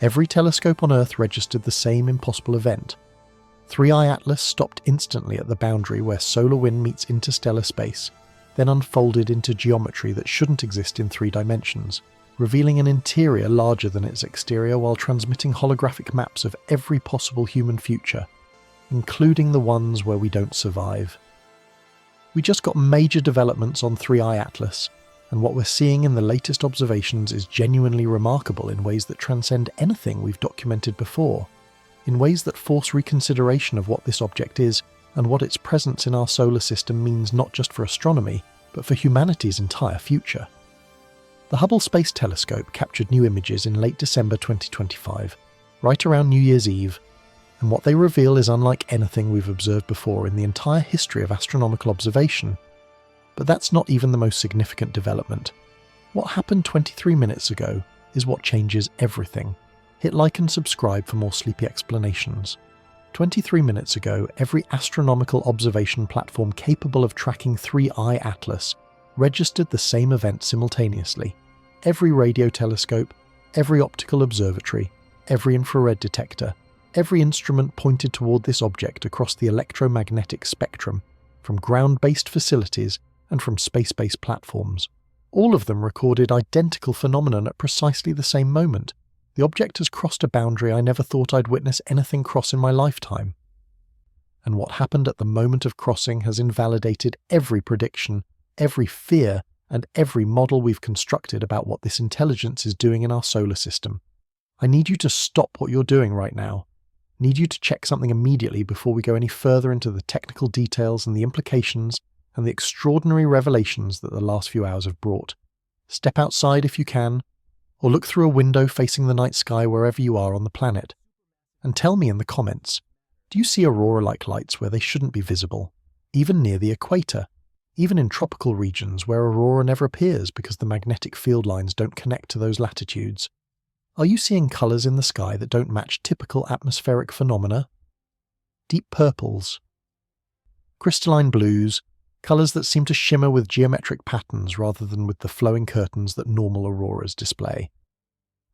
Every telescope on Earth registered the same impossible event. 3i Atlas stopped instantly at the boundary where solar wind meets interstellar space, then unfolded into geometry that shouldn't exist in 3 dimensions, revealing an interior larger than its exterior while transmitting holographic maps of every possible human future, including the ones where we don't survive. We just got major developments on 3i Atlas, and what we're seeing in the latest observations is genuinely remarkable in ways that transcend anything we've documented before, in ways that force reconsideration of what this object is and what its presence in our solar system means not just for astronomy, but for humanity's entire future. The Hubble Space Telescope captured new images in late December 2025, right around New Year's Eve, and what they reveal is unlike anything we've observed before in the entire history of astronomical observation. But that's not even the most significant development. What happened 23 minutes ago is what changes everything. Hit like and subscribe for more sleepy explanations. 23 minutes ago, every astronomical observation platform capable of tracking 3i Atlas registered the same event simultaneously. Every radio telescope, every optical observatory, every infrared detector, every instrument pointed toward this object across the electromagnetic spectrum, from ground-based facilities and from space-based platforms. All of them recorded identical phenomenon at precisely the same moment. The object has crossed a boundary I never thought I'd witness anything cross in my lifetime. And what happened at the moment of crossing has invalidated every prediction, every fear, and every model we've constructed about what this intelligence is doing in our solar system. I need you to stop what you're doing right now. Need you to check something immediately before we go any further into the technical details and the implications and the extraordinary revelations that the last few hours have brought. Step outside if you can, or look through a window facing the night sky wherever you are on the planet. And tell me in the comments, do you see aurora-like lights where they shouldn't be visible, even near the equator, even in tropical regions where aurora never appears because the magnetic field lines don't connect to those latitudes? Are you seeing colours in the sky that don't match typical atmospheric phenomena? Deep purples, crystalline blues, colours that seem to shimmer with geometric patterns rather than with the flowing curtains that normal auroras display.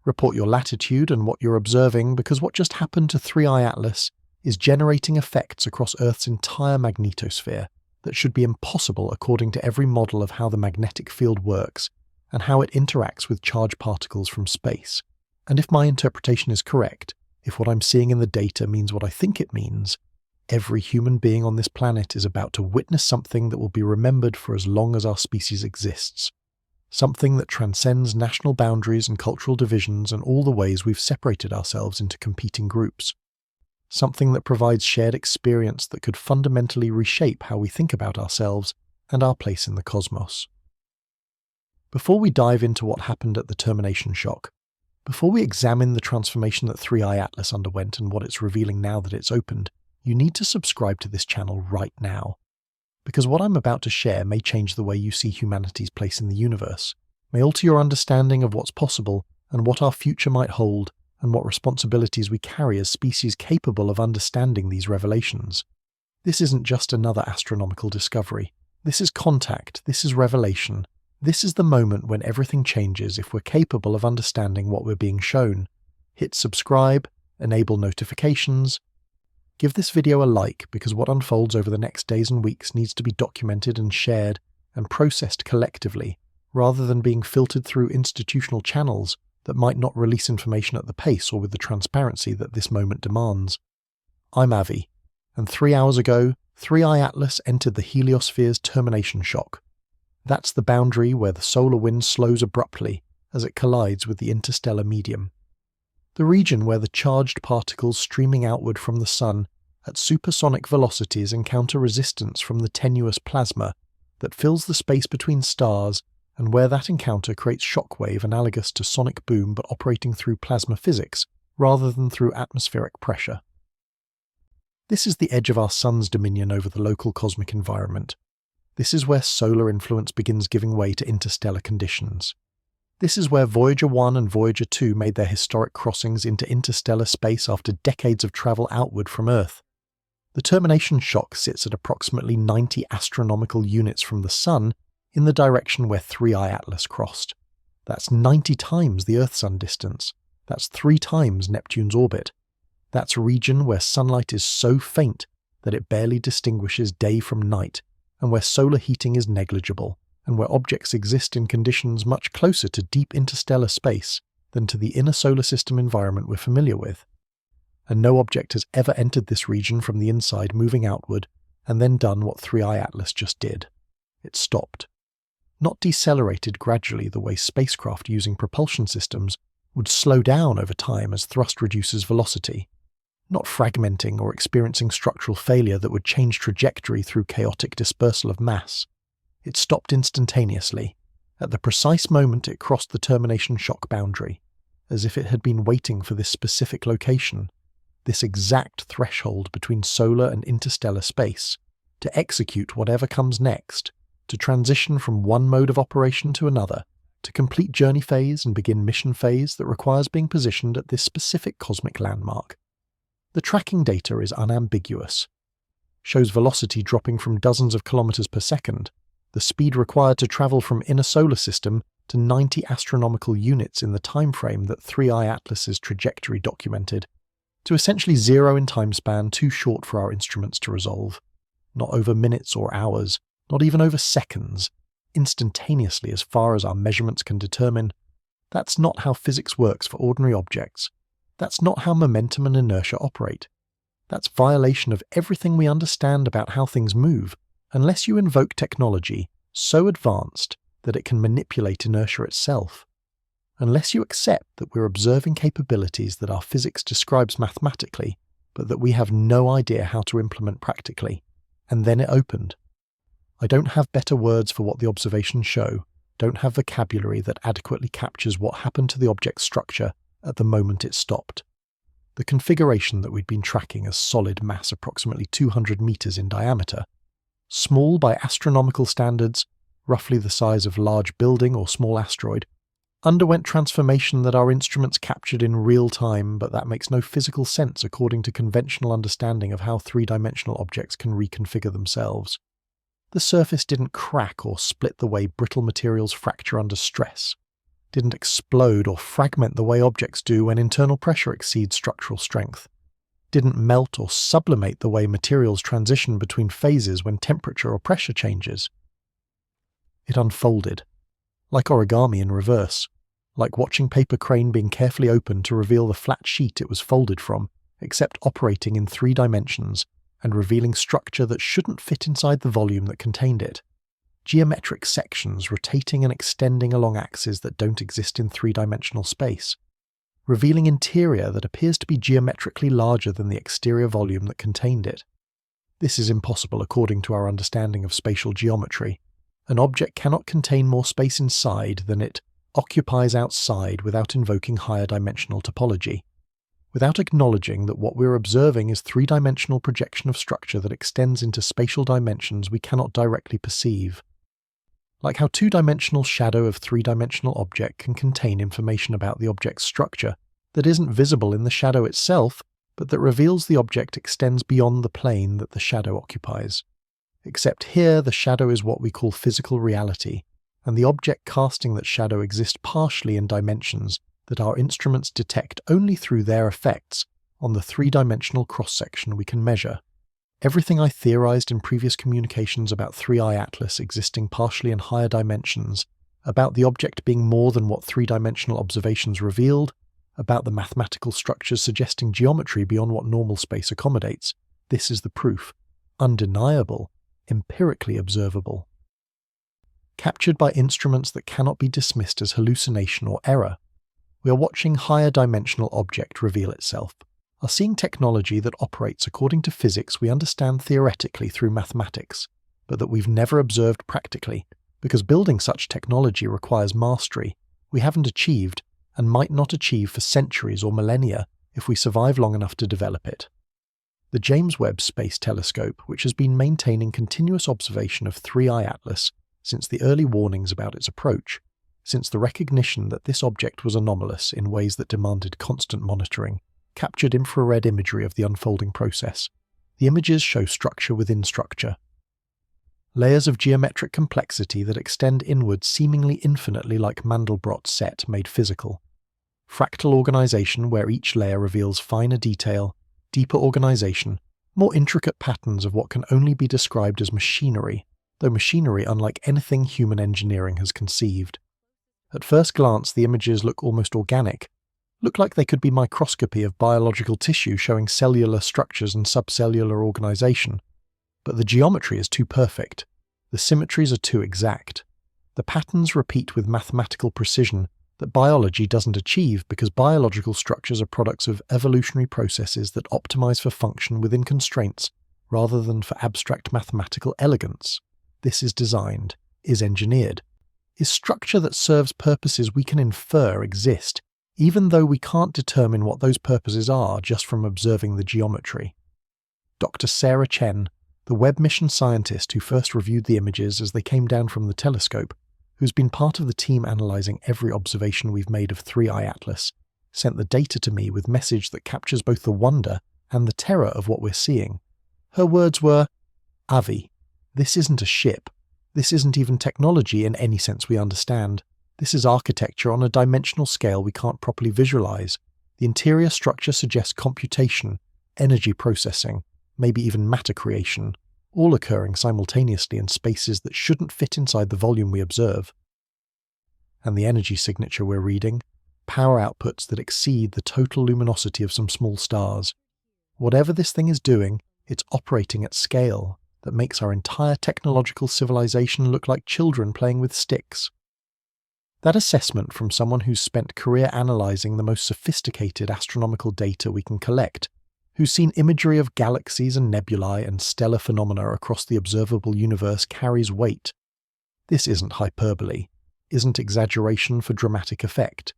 Report your latitude and what you're observing, because what just happened to 3i Atlas is generating effects across Earth's entire magnetosphere that should be impossible according to every model of how the magnetic field works and how it interacts with charged particles from space. And if my interpretation is correct, if what I'm seeing in the data means what I think it means, every human being on this planet is about to witness something that will be remembered for as long as our species exists. Something that transcends national boundaries and cultural divisions and all the ways we've separated ourselves into competing groups. Something that provides shared experience that could fundamentally reshape how we think about ourselves and our place in the cosmos. Before we dive into what happened at the termination shock, before we examine the transformation that 3i Atlas underwent and what it's revealing now that it's opened, you need to subscribe to this channel right now, because what I'm about to share may change the way you see humanity's place in the universe, may alter your understanding of what's possible and what our future might hold, and what responsibilities we carry as species capable of understanding these revelations. This isn't just another astronomical discovery. This is contact, this is revelation. This is the moment when everything changes if we're capable of understanding what we're being shown. Hit subscribe, enable notifications. Give this video a like, because what unfolds over the next days and weeks needs to be documented and shared and processed collectively, rather than being filtered through institutional channels that might not release information at the pace or with the transparency that this moment demands. I'm Avi, and 3 hours ago, 3i Atlas entered the heliosphere's termination shock. That's the boundary where the solar wind slows abruptly as it collides with the interstellar medium. The region where the charged particles streaming outward from the Sun at supersonic velocities encounter resistance from the tenuous plasma that fills the space between stars, and where that encounter creates shockwave analogous to sonic boom but operating through plasma physics rather than through atmospheric pressure. This is the edge of our Sun's dominion over the local cosmic environment. This is where solar influence begins giving way to interstellar conditions. This is where Voyager 1 and Voyager 2 made their historic crossings into interstellar space after decades of travel outward from Earth. The termination shock sits at approximately 90 astronomical units from the Sun in the direction where 3i Atlas crossed. That's 90 times the Earth-Sun distance, That's 3 times Neptune's orbit. That's a region where sunlight is so faint that it barely distinguishes day from night, and where solar heating is negligible, and where objects exist in conditions much closer to deep interstellar space than to the inner solar system environment we're familiar with. And no object has ever entered this region from the inside, moving outward, and then done what 3i Atlas just did. It stopped. Not decelerated gradually the way spacecraft using propulsion systems would slow down over time as thrust reduces velocity. Not fragmenting or experiencing structural failure that would change trajectory through chaotic dispersal of mass. It stopped instantaneously, at the precise moment it crossed the termination shock boundary, as if it had been waiting for this specific location, this exact threshold between solar and interstellar space, to execute whatever comes next, to transition from one mode of operation to another, to complete journey phase and begin mission phase that requires being positioned at this specific cosmic landmark. The tracking data is unambiguous. Shows velocity dropping from dozens of kilometers per second, the speed required to travel from inner solar system to 90 astronomical units in the time frame that 3i Atlas's trajectory documented, to essentially zero in time span too short for our instruments to resolve. Not over minutes or hours, not even over seconds, instantaneously as far as our measurements can determine. That's not how physics works for ordinary objects. That's not how momentum and inertia operate. That's violation of everything we understand about how things move, unless you invoke technology so advanced that it can manipulate inertia itself. Unless you accept that we're observing capabilities that our physics describes mathematically, but that we have no idea how to implement practically. And then it opened. I don't have better words for what the observations show, don't have vocabulary that adequately captures what happened to the object's structure at the moment it stopped. The configuration that we'd been tracking as solid mass approximately 200 meters in diameter, small by astronomical standards, roughly the size of a large building or small asteroid, underwent transformation that our instruments captured in real time, but that makes no physical sense according to conventional understanding of how three-dimensional objects can reconfigure themselves. The surface didn't crack or split the way brittle materials fracture under stress, didn't explode or fragment the way objects do when internal pressure exceeds structural strength, didn't melt or sublimate the way materials transition between phases when temperature or pressure changes. It unfolded, like origami in reverse, like watching paper crane being carefully opened to reveal the flat sheet it was folded from, except operating in 3 dimensions and revealing structure that shouldn't fit inside the volume that contained it. Geometric sections rotating and extending along axes that don't exist in 3-dimensional space, revealing interior that appears to be geometrically larger than the exterior volume that contained it. This is impossible according to our understanding of spatial geometry. An object cannot contain more space inside than it occupies outside without invoking higher dimensional topology, without acknowledging that what we're observing is 3-dimensional projection of structure that extends into spatial dimensions we cannot directly perceive. Like how 2-dimensional shadow of 3-dimensional object can contain information about the object's structure that isn't visible in the shadow itself, but that reveals the object extends beyond the plane that the shadow occupies. Except here the shadow is what we call physical reality, and the object casting that shadow exists partially in dimensions that our instruments detect only through their effects on the 3-dimensional cross-section we can measure. Everything I theorized in previous communications about 3i Atlas existing partially in higher dimensions, about the object being more than what 3-dimensional observations revealed, about the mathematical structures suggesting geometry beyond what normal space accommodates, this is the proof. Undeniable, empirically observable. Captured by instruments that cannot be dismissed as hallucination or error, we are watching higher dimensional object reveal itself, are seeing technology that operates according to physics we understand theoretically through mathematics, but that we've never observed practically, because building such technology requires mastery we haven't achieved and might not achieve for centuries or millennia if we survive long enough to develop it. The James Webb Space Telescope, which has been maintaining continuous observation of 3i Atlas since the early warnings about its approach, since the recognition that this object was anomalous in ways that demanded constant monitoring, captured infrared imagery of the unfolding process. The images show structure within structure. Layers of geometric complexity that extend inward seemingly infinitely like Mandelbrot's set made physical. fractal organization where each layer reveals finer detail, deeper organization, more intricate patterns of what can only be described as machinery, though machinery unlike anything human engineering has conceived. At first glance, the images look almost organic, look like they could be microscopy of biological tissue showing cellular structures and subcellular organization. But the geometry is too perfect. The symmetries are too exact. The patterns repeat with mathematical precision that biology doesn't achieve because biological structures are products of evolutionary processes that optimize for function within constraints rather than for abstract mathematical elegance. This is designed, is engineered, is structure that serves purposes we can infer exist, even though we can't determine what those purposes are just from observing the geometry. Dr. Sarah Chen, the Webb mission scientist who first reviewed the images as they came down from the telescope, who's been part of the team analysing every observation we've made of 3i Atlas, sent the data to me with message that captures both the wonder and the terror of what we're seeing. Her words were, "Avi, this isn't a ship. This isn't even technology in any sense we understand. This is architecture on a dimensional scale we can't properly visualise. The interior structure suggests computation, energy processing, maybe even matter creation, all occurring simultaneously in spaces that shouldn't fit inside the volume we observe. And the energy signature we're reading, power outputs that exceed the total luminosity of some small stars. Whatever this thing is doing, it's operating at scale that makes our entire technological civilization look like children playing with sticks." That assessment from someone who's spent career analysing the most sophisticated astronomical data we can collect, who's seen imagery of galaxies and nebulae and stellar phenomena across the observable universe carries weight. This isn't hyperbole, isn't exaggeration for dramatic effect.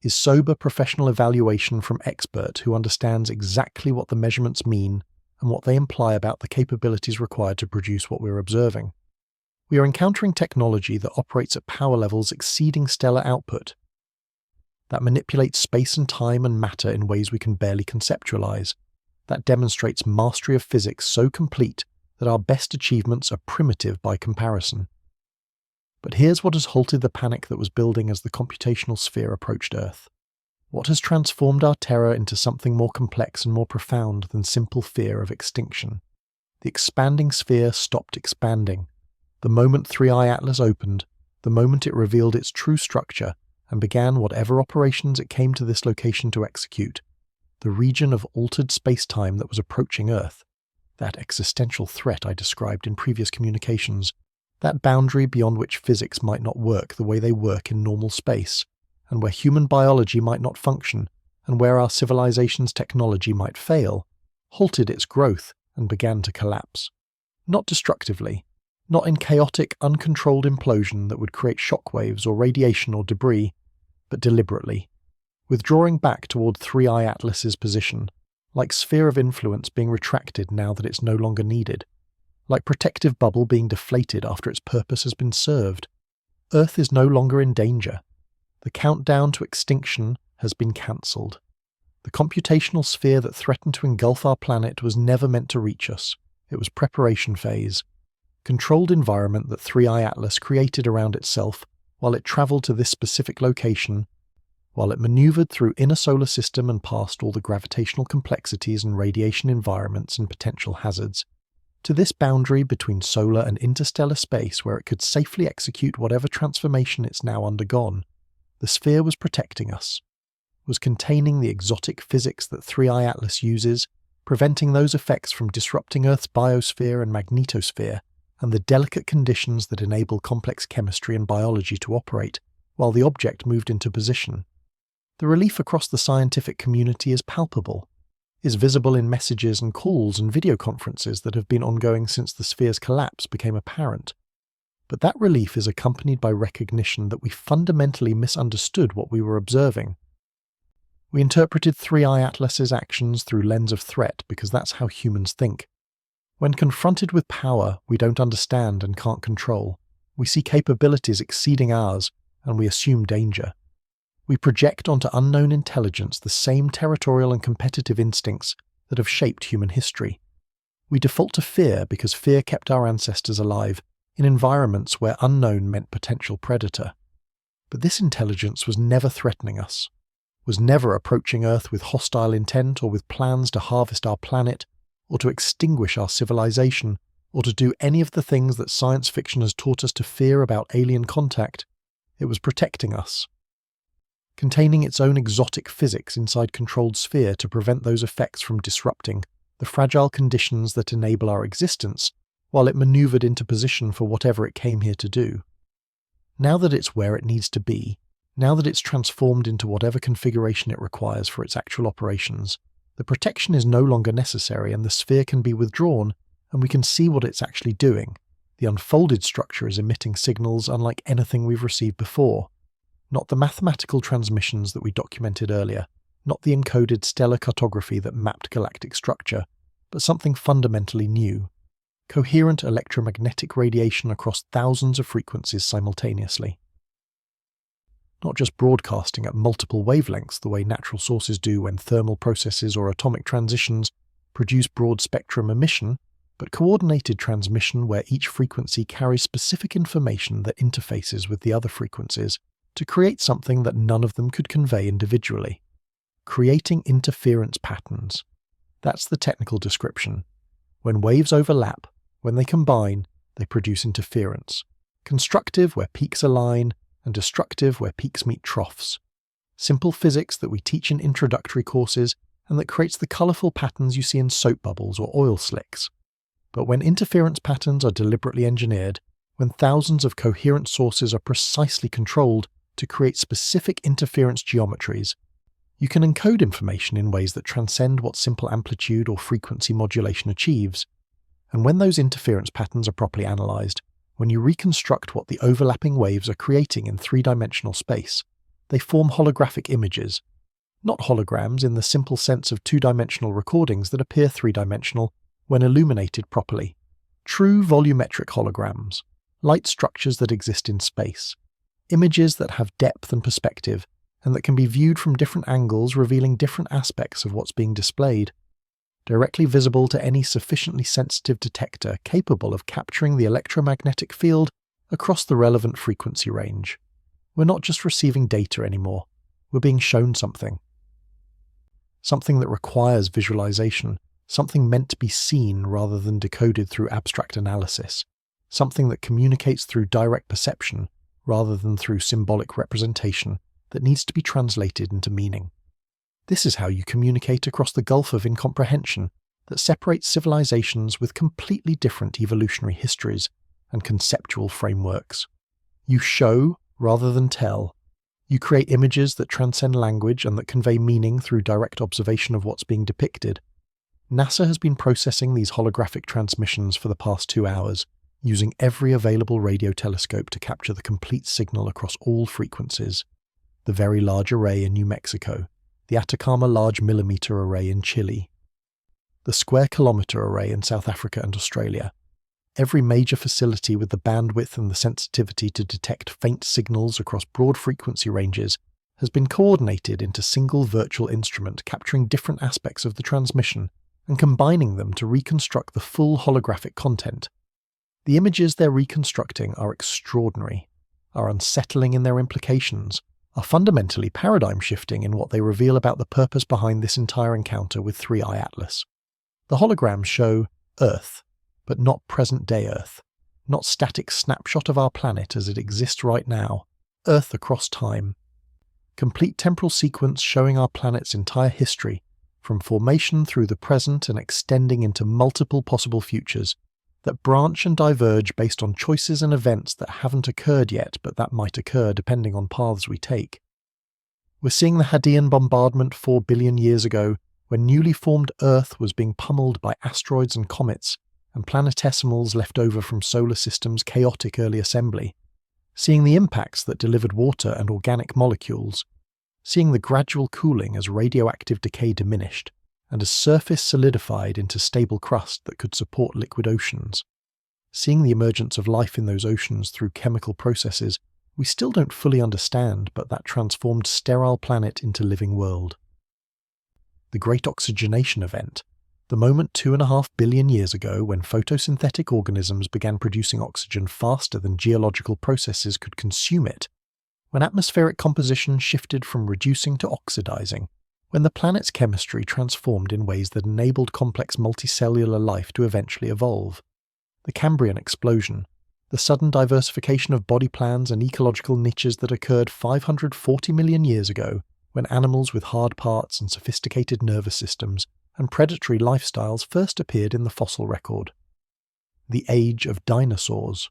Is sober professional evaluation from expert who understands exactly what the measurements mean and what they imply about the capabilities required to produce what we're observing. We are encountering technology that operates at power levels exceeding stellar output, that manipulates space and time and matter in ways we can barely conceptualize, that demonstrates mastery of physics so complete that our best achievements are primitive by comparison. But here's what has halted the panic that was building as the computational sphere approached Earth. What has transformed our terror into something more complex and more profound than simple fear of extinction? The expanding sphere stopped expanding. The moment 3i Atlas opened, the moment it revealed its true structure and began whatever operations it came to this location to execute, the region of altered space-time that was approaching Earth, that existential threat I described in previous communications, that boundary beyond which physics might not work the way they work in normal space, and where human biology might not function, and where our civilization's technology might fail, halted its growth and began to collapse. Not destructively, not in chaotic, uncontrolled implosion that would create shockwaves or radiation or debris, but deliberately, withdrawing back toward 3i Atlas's position, like sphere of influence being retracted now that it's no longer needed, like protective bubble being deflated after its purpose has been served. Earth is no longer in danger. The countdown to extinction has been cancelled. The computational sphere that threatened to engulf our planet was never meant to reach us. It was preparation phase. Controlled environment that 3i Atlas created around itself while it travelled to this specific location, while it manoeuvred through inner solar system and past all the gravitational complexities and radiation environments and potential hazards, to this boundary between solar and interstellar space where it could safely execute whatever transformation it's now undergone. The sphere was protecting us, was containing the exotic physics that 3i Atlas uses, preventing those effects from disrupting Earth's biosphere and magnetosphere, and the delicate conditions that enable complex chemistry and biology to operate, while the object moved into position. The relief across the scientific community is palpable, is visible in messages and calls and video conferences that have been ongoing since the sphere's collapse became apparent. But that relief is accompanied by recognition that we fundamentally misunderstood what we were observing. We interpreted 3i Atlas's actions through lens of threat because that's how humans think. When confronted with power we don't understand and can't control, we see capabilities exceeding ours and we assume danger. We project onto unknown intelligence the same territorial and competitive instincts that have shaped human history. We default to fear because fear kept our ancestors alive in environments where unknown meant potential predator. But this intelligence was never threatening us. was never approaching Earth with hostile intent or with plans to harvest our planet, or to extinguish our civilization, or to do any of the things that science fiction has taught us to fear about alien contact. It was protecting us. Containing its own exotic physics inside controlled sphere to prevent those effects from disrupting the fragile conditions that enable our existence, while it maneuvered into position for whatever it came here to do. Now that it's where it needs to be, now that it's transformed into whatever configuration it requires for its actual operations, the protection is no longer necessary and the sphere can be withdrawn, and we can see what it's actually doing. The unfolded structure is emitting signals unlike anything we've received before. Not the mathematical transmissions that we documented earlier, not the encoded stellar cartography that mapped galactic structure, but something fundamentally new. Coherent electromagnetic radiation across thousands of frequencies simultaneously. Not just broadcasting at multiple wavelengths the way natural sources do when thermal processes or atomic transitions produce broad-spectrum emission, but coordinated transmission where each frequency carries specific information that interfaces with the other frequencies to create something that none of them could convey individually. Creating interference patterns. That's the technical description. When waves overlap, when they combine, they produce interference. Constructive where peaks align, and destructive where peaks meet troughs. Simple physics that we teach in introductory courses and that creates the colourful patterns you see in soap bubbles or oil slicks. But when interference patterns are deliberately engineered, when thousands of coherent sources are precisely controlled to create specific interference geometries, you can encode information in ways that transcend what simple amplitude or frequency modulation achieves. And when those interference patterns are properly analysed, when you reconstruct what the overlapping waves are creating in three-dimensional space, they form holographic images. Not holograms in the simple sense of two-dimensional recordings that appear three-dimensional when illuminated properly. True volumetric holograms, light structures that exist in space. Images that have depth and perspective, and that can be viewed from different angles revealing different aspects of what's being displayed. Directly visible to any sufficiently sensitive detector capable of capturing the electromagnetic field across the relevant frequency range. We're not just receiving data anymore, we're being shown something. Something that requires visualization, something meant to be seen rather than decoded through abstract analysis, something that communicates through direct perception rather than through symbolic representation that needs to be translated into meaning. This is how you communicate across the gulf of incomprehension that separates civilizations with completely different evolutionary histories and conceptual frameworks. You show rather than tell. You create images that transcend language and that convey meaning through direct observation of what's being depicted. NASA has been processing these holographic transmissions for the past 2 hours, using every available radio telescope to capture the complete signal across all frequencies. The Very Large Array in New Mexico, the Atacama Large Millimeter Array in Chile, the Square Kilometre Array in South Africa and Australia. Every major facility with the bandwidth and the sensitivity to detect faint signals across broad frequency ranges has been coordinated into single virtual instrument capturing different aspects of the transmission and combining them to reconstruct the full holographic content. The images they're reconstructing are extraordinary, are unsettling in their implications, are fundamentally paradigm-shifting in what they reveal about the purpose behind this entire encounter with 3i Atlas. The holograms show Earth, but not present-day Earth, not static snapshot of our planet as it exists right now, Earth across time. Complete temporal sequence showing our planet's entire history, from formation through the present and extending into multiple possible futures, that branch and diverge based on choices and events that haven't occurred yet but that might occur depending on paths we take. We're seeing the Hadean bombardment 4 billion years ago, when newly formed Earth was being pummeled by asteroids and comets, and planetesimals left over from solar systems' chaotic early assembly. Seeing the impacts that delivered water and organic molecules. Seeing the gradual cooling as radioactive decay diminished, and as surface solidified into stable crust that could support liquid oceans. Seeing the emergence of life in those oceans through chemical processes we still don't fully understand, but that transformed sterile planet into living world. The Great Oxygenation Event, the moment 2.5 billion years ago when photosynthetic organisms began producing oxygen faster than geological processes could consume it, when atmospheric composition shifted from reducing to oxidizing, when the planet's chemistry transformed in ways that enabled complex multicellular life to eventually evolve. The Cambrian explosion, the sudden diversification of body plans and ecological niches that occurred 540 million years ago, when animals with hard parts and sophisticated nervous systems and predatory lifestyles first appeared in the fossil record. The Age of Dinosaurs.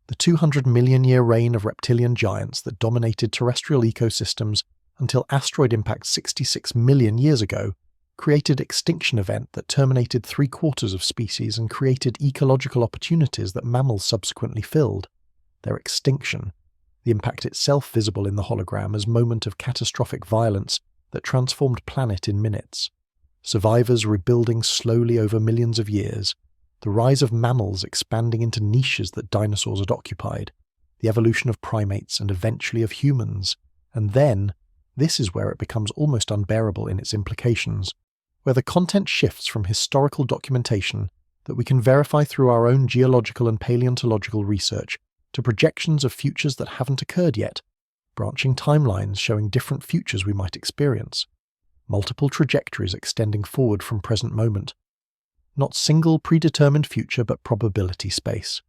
The 200 million year reign of reptilian giants that dominated terrestrial ecosystems until asteroid impact 66 million years ago created extinction event that terminated 3/4 of species and created ecological opportunities that mammals subsequently filled. Their extinction, the impact itself visible in the hologram as moment of catastrophic violence that transformed planet in minutes. Survivors rebuilding slowly over millions of years, the rise of mammals expanding into niches that dinosaurs had occupied, the evolution of primates and eventually of humans, and then, this is where it becomes almost unbearable in its implications, where the content shifts from historical documentation that we can verify through our own geological and paleontological research to projections of futures that haven't occurred yet, branching timelines showing different futures we might experience, multiple trajectories extending forward from present moment. Not single predetermined future but probability space,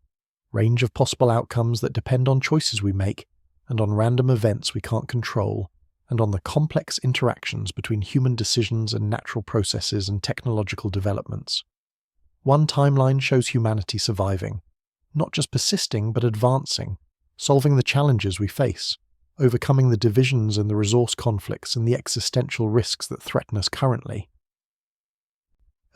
range of possible outcomes that depend on choices we make and on random events we can't control, and on the complex interactions between human decisions and natural processes and technological developments. One timeline shows humanity surviving, not just persisting but advancing, solving the challenges we face, overcoming the divisions and the resource conflicts and the existential risks that threaten us currently.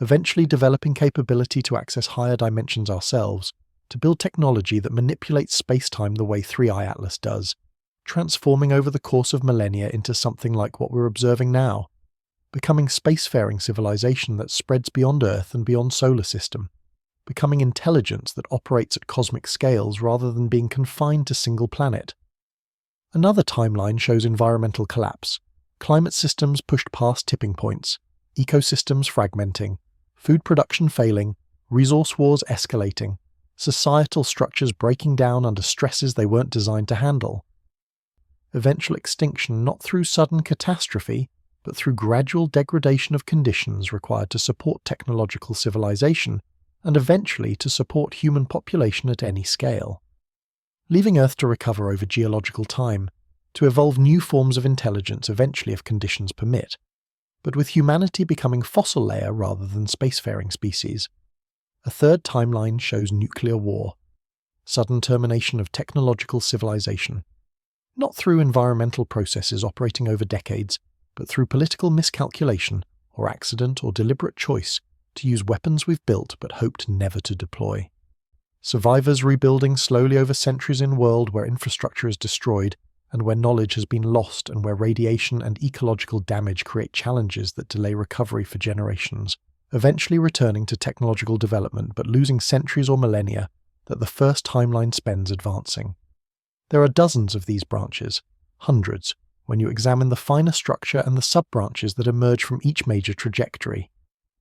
Eventually developing capability to access higher dimensions ourselves, to build technology that manipulates space-time the way 3i Atlas does, transforming over the course of millennia into something like what we're observing now, becoming spacefaring civilization that spreads beyond Earth and beyond solar system, becoming intelligence that operates at cosmic scales rather than being confined to single planet. Another timeline shows environmental collapse, climate systems pushed past tipping points, ecosystems fragmenting, food production failing, resource wars escalating, societal structures breaking down under stresses they weren't designed to handle. Eventual extinction not through sudden catastrophe, but through gradual degradation of conditions required to support technological civilization, and eventually to support human population at any scale. Leaving Earth to recover over geological time, to evolve new forms of intelligence eventually if conditions permit, but with humanity becoming fossil layer rather than spacefaring species. A third timeline shows nuclear war, sudden termination of technological civilization, not through environmental processes operating over decades, but through political miscalculation or accident or deliberate choice to use weapons we've built but hoped never to deploy. Survivors rebuilding slowly over centuries in a world where infrastructure is destroyed and where knowledge has been lost and where radiation and ecological damage create challenges that delay recovery for generations, eventually returning to technological development but losing centuries or millennia that the first timeline spends advancing. There are dozens of these branches, hundreds, when you examine the finer structure and the sub-branches that emerge from each major trajectory.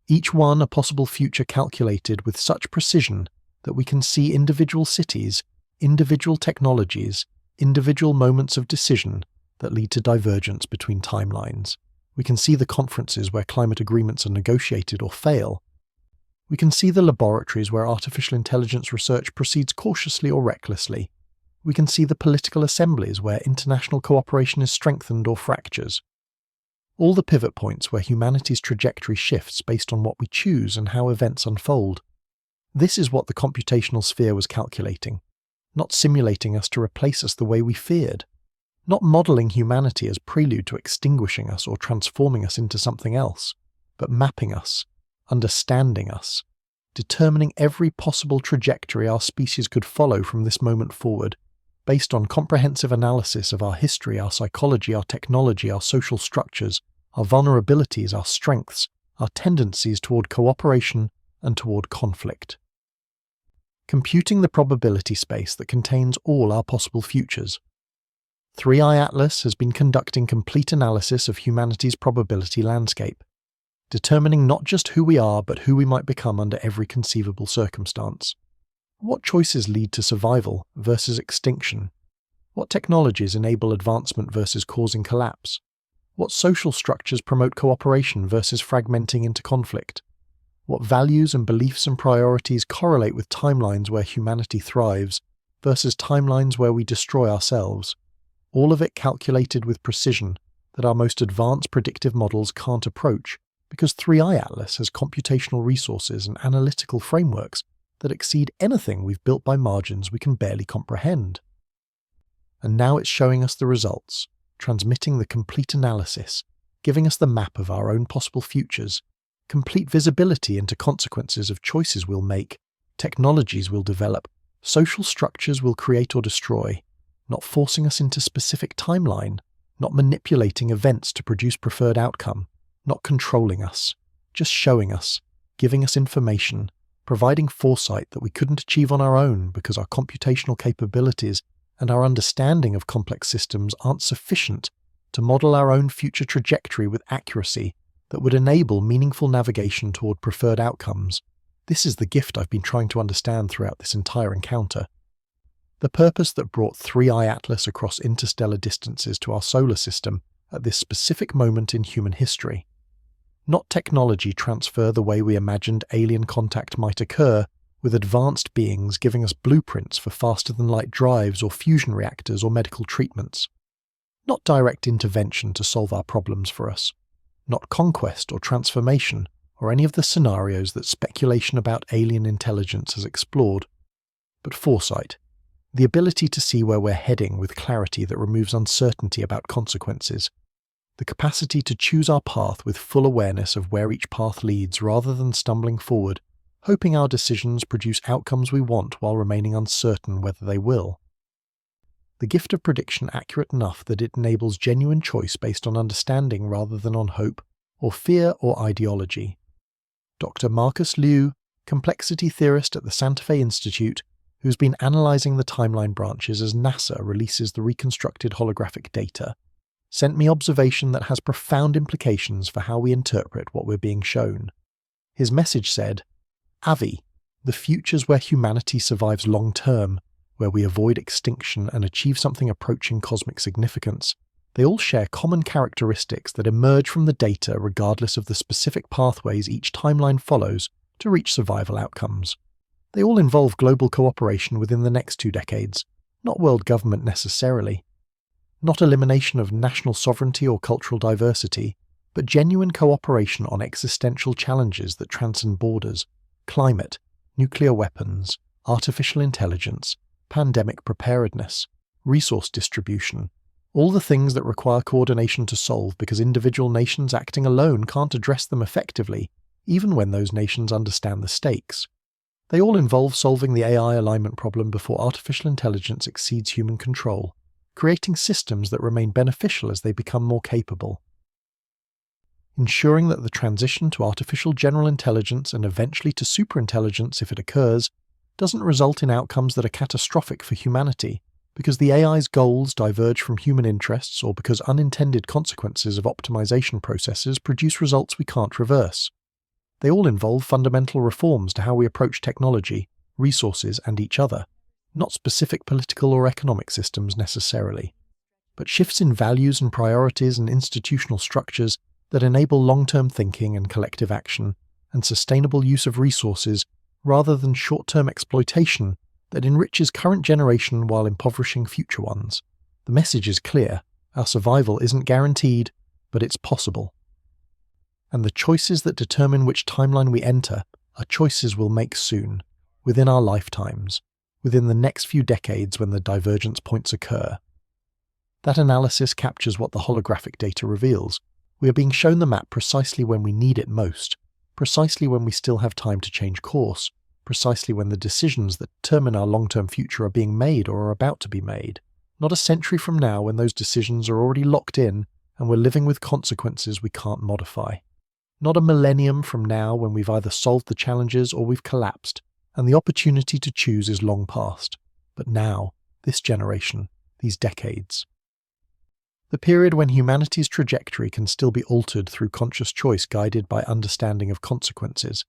Each one a possible future calculated with such precision that we can see individual cities, individual technologies, individual moments of decision that lead to divergence between timelines. We can see the conferences where climate agreements are negotiated or fail. We can see the laboratories where artificial intelligence research proceeds cautiously or recklessly. We can see the political assemblies where international cooperation is strengthened or fractures. All the pivot points where humanity's trajectory shifts based on what we choose and how events unfold. This is what the computational sphere was calculating, not simulating us to replace us the way we feared, not modelling humanity as prelude to extinguishing us or transforming us into something else, but mapping us, understanding us, determining every possible trajectory our species could follow from this moment forward, based on comprehensive analysis of our history, our psychology, our technology, our social structures, our vulnerabilities, our strengths, our tendencies toward cooperation and toward conflict. Computing the probability space that contains all our possible futures. 3i Atlas has been conducting complete analysis of humanity's probability landscape, determining not just who we are but who we might become under every conceivable circumstance. What choices lead to survival versus extinction? What technologies enable advancement versus causing collapse? What social structures promote cooperation versus fragmenting into conflict? What values and beliefs and priorities correlate with timelines where humanity thrives versus timelines where we destroy ourselves? All of it calculated with precision that our most advanced predictive models can't approach, because 3i Atlas has computational resources and analytical frameworks that exceed anything we've built by margins we can barely comprehend. And now it's showing us the results, transmitting the complete analysis, giving us the map of our own possible futures, complete visibility into consequences of choices we'll make, technologies we'll develop, social structures we'll create or destroy, not forcing us into specific timeline, not manipulating events to produce preferred outcome, not controlling us, just showing us, giving us information, providing foresight that we couldn't achieve on our own because our computational capabilities and our understanding of complex systems aren't sufficient to model our own future trajectory with accuracy that would enable meaningful navigation toward preferred outcomes. This is the gift I've been trying to understand throughout this entire encounter. The purpose that brought 3i Atlas across interstellar distances to our solar system at this specific moment in human history. Not technology transfer the way we imagined alien contact might occur, with advanced beings giving us blueprints for faster-than-light drives or fusion reactors or medical treatments. Not direct intervention to solve our problems for us. Not conquest or transformation or any of the scenarios that speculation about alien intelligence has explored. But foresight. The ability to see where we're heading with clarity that removes uncertainty about consequences. The capacity to choose our path with full awareness of where each path leads rather than stumbling forward, hoping our decisions produce outcomes we want while remaining uncertain whether they will. The gift of prediction accurate enough that it enables genuine choice based on understanding rather than on hope, or fear or ideology. Dr. Marcus Liu, complexity theorist at the Santa Fe Institute, who's been analysing the timeline branches as NASA releases the reconstructed holographic data, sent me observation that has profound implications for how we interpret what we're being shown. His message said, Avi, the futures where humanity survives long-term, where we avoid extinction and achieve something approaching cosmic significance, they all share common characteristics that emerge from the data regardless of the specific pathways each timeline follows to reach survival outcomes. They all involve global cooperation within the next 2 decades, not world government necessarily. Not elimination of national sovereignty or cultural diversity, but genuine cooperation on existential challenges that transcend borders, climate, nuclear weapons, artificial intelligence, pandemic preparedness, resource distribution, all the things that require coordination to solve because individual nations acting alone can't address them effectively, even when those nations understand the stakes. They all involve solving the AI alignment problem before artificial intelligence exceeds human control, creating systems that remain beneficial as they become more capable. Ensuring that the transition to artificial general intelligence and eventually to superintelligence, if it occurs, doesn't result in outcomes that are catastrophic for humanity, because the AI's goals diverge from human interests or because unintended consequences of optimization processes produce results we can't reverse. They all involve fundamental reforms to how we approach technology, resources, and each other, not specific political or economic systems necessarily, but shifts in values and priorities and institutional structures that enable long-term thinking and collective action and sustainable use of resources rather than short-term exploitation that enriches current generation while impoverishing future ones. The message is clear: our survival isn't guaranteed, but it's possible. And the choices that determine which timeline we enter are choices we'll make soon, within our lifetimes, within the next few decades when the divergence points occur. That analysis captures what the holographic data reveals. We are being shown the map precisely when we need it most, precisely when we still have time to change course, precisely when the decisions that determine our long-term future are being made or are about to be made, not a century from now when those decisions are already locked in and we're living with consequences we can't modify. Not a millennium from now when we've either solved the challenges or we've collapsed, and the opportunity to choose is long past. But now, this generation, these decades. The period when humanity's trajectory can still be altered through conscious choice guided by understanding of consequences.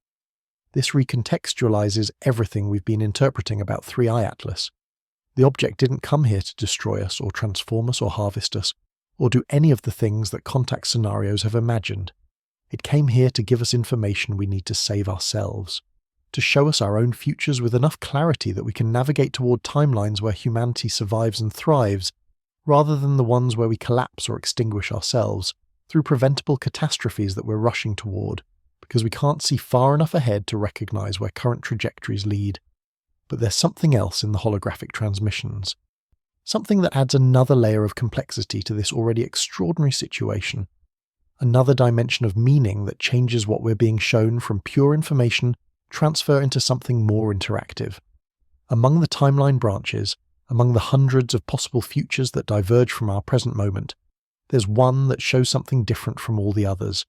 This recontextualizes everything we've been interpreting about 3i Atlas. The object didn't come here to destroy us or transform us or harvest us, or do any of the things that contact scenarios have imagined. It came here to give us information we need to save ourselves, to show us our own futures with enough clarity that we can navigate toward timelines where humanity survives and thrives, rather than the ones where we collapse or extinguish ourselves through preventable catastrophes that we're rushing toward, because we can't see far enough ahead to recognize where current trajectories lead. But there's something else in the holographic transmissions. Something that adds another layer of complexity to this already extraordinary situation. Another dimension of meaning that changes what we're being shown from pure information transfer into something more interactive. Among the timeline branches, among the hundreds of possible futures that diverge from our present moment, there's one that shows something different from all the others.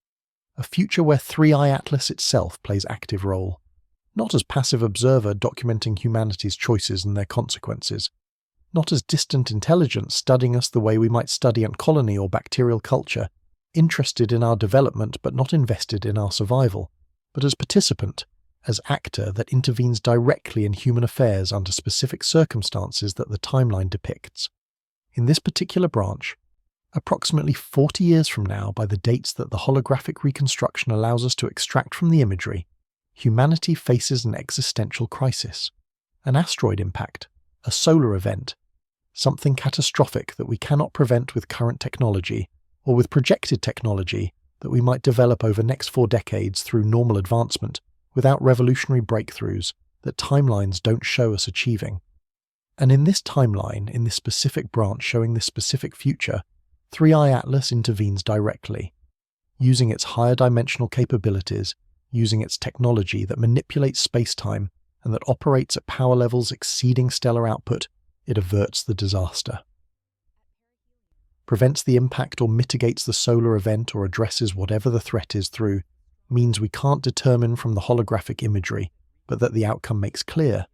A future where 3i Atlas itself plays active role. Not as passive observer documenting humanity's choices and their consequences. Not as distant intelligence studying us the way we might study ant colony or bacterial culture, interested in our development but not invested in our survival, but as participant, as actor that intervenes directly in human affairs under specific circumstances that the timeline depicts. In this particular branch, approximately 40 years from now, by the dates that the holographic reconstruction allows us to extract from the imagery, humanity faces an existential crisis, an asteroid impact, a solar event, something catastrophic that we cannot prevent with current technology, or with projected technology that we might develop over next 4 decades through normal advancement, without revolutionary breakthroughs that timelines don't show us achieving. And in this timeline, in this specific branch showing this specific future, 3i Atlas intervenes directly, using its higher dimensional capabilities, using its technology that manipulates space-time and that operates at power levels exceeding stellar output. It averts the disaster. Prevents the impact or mitigates the solar event or addresses whatever the threat is through, means we can't determine from the holographic imagery, but that the outcome makes clear,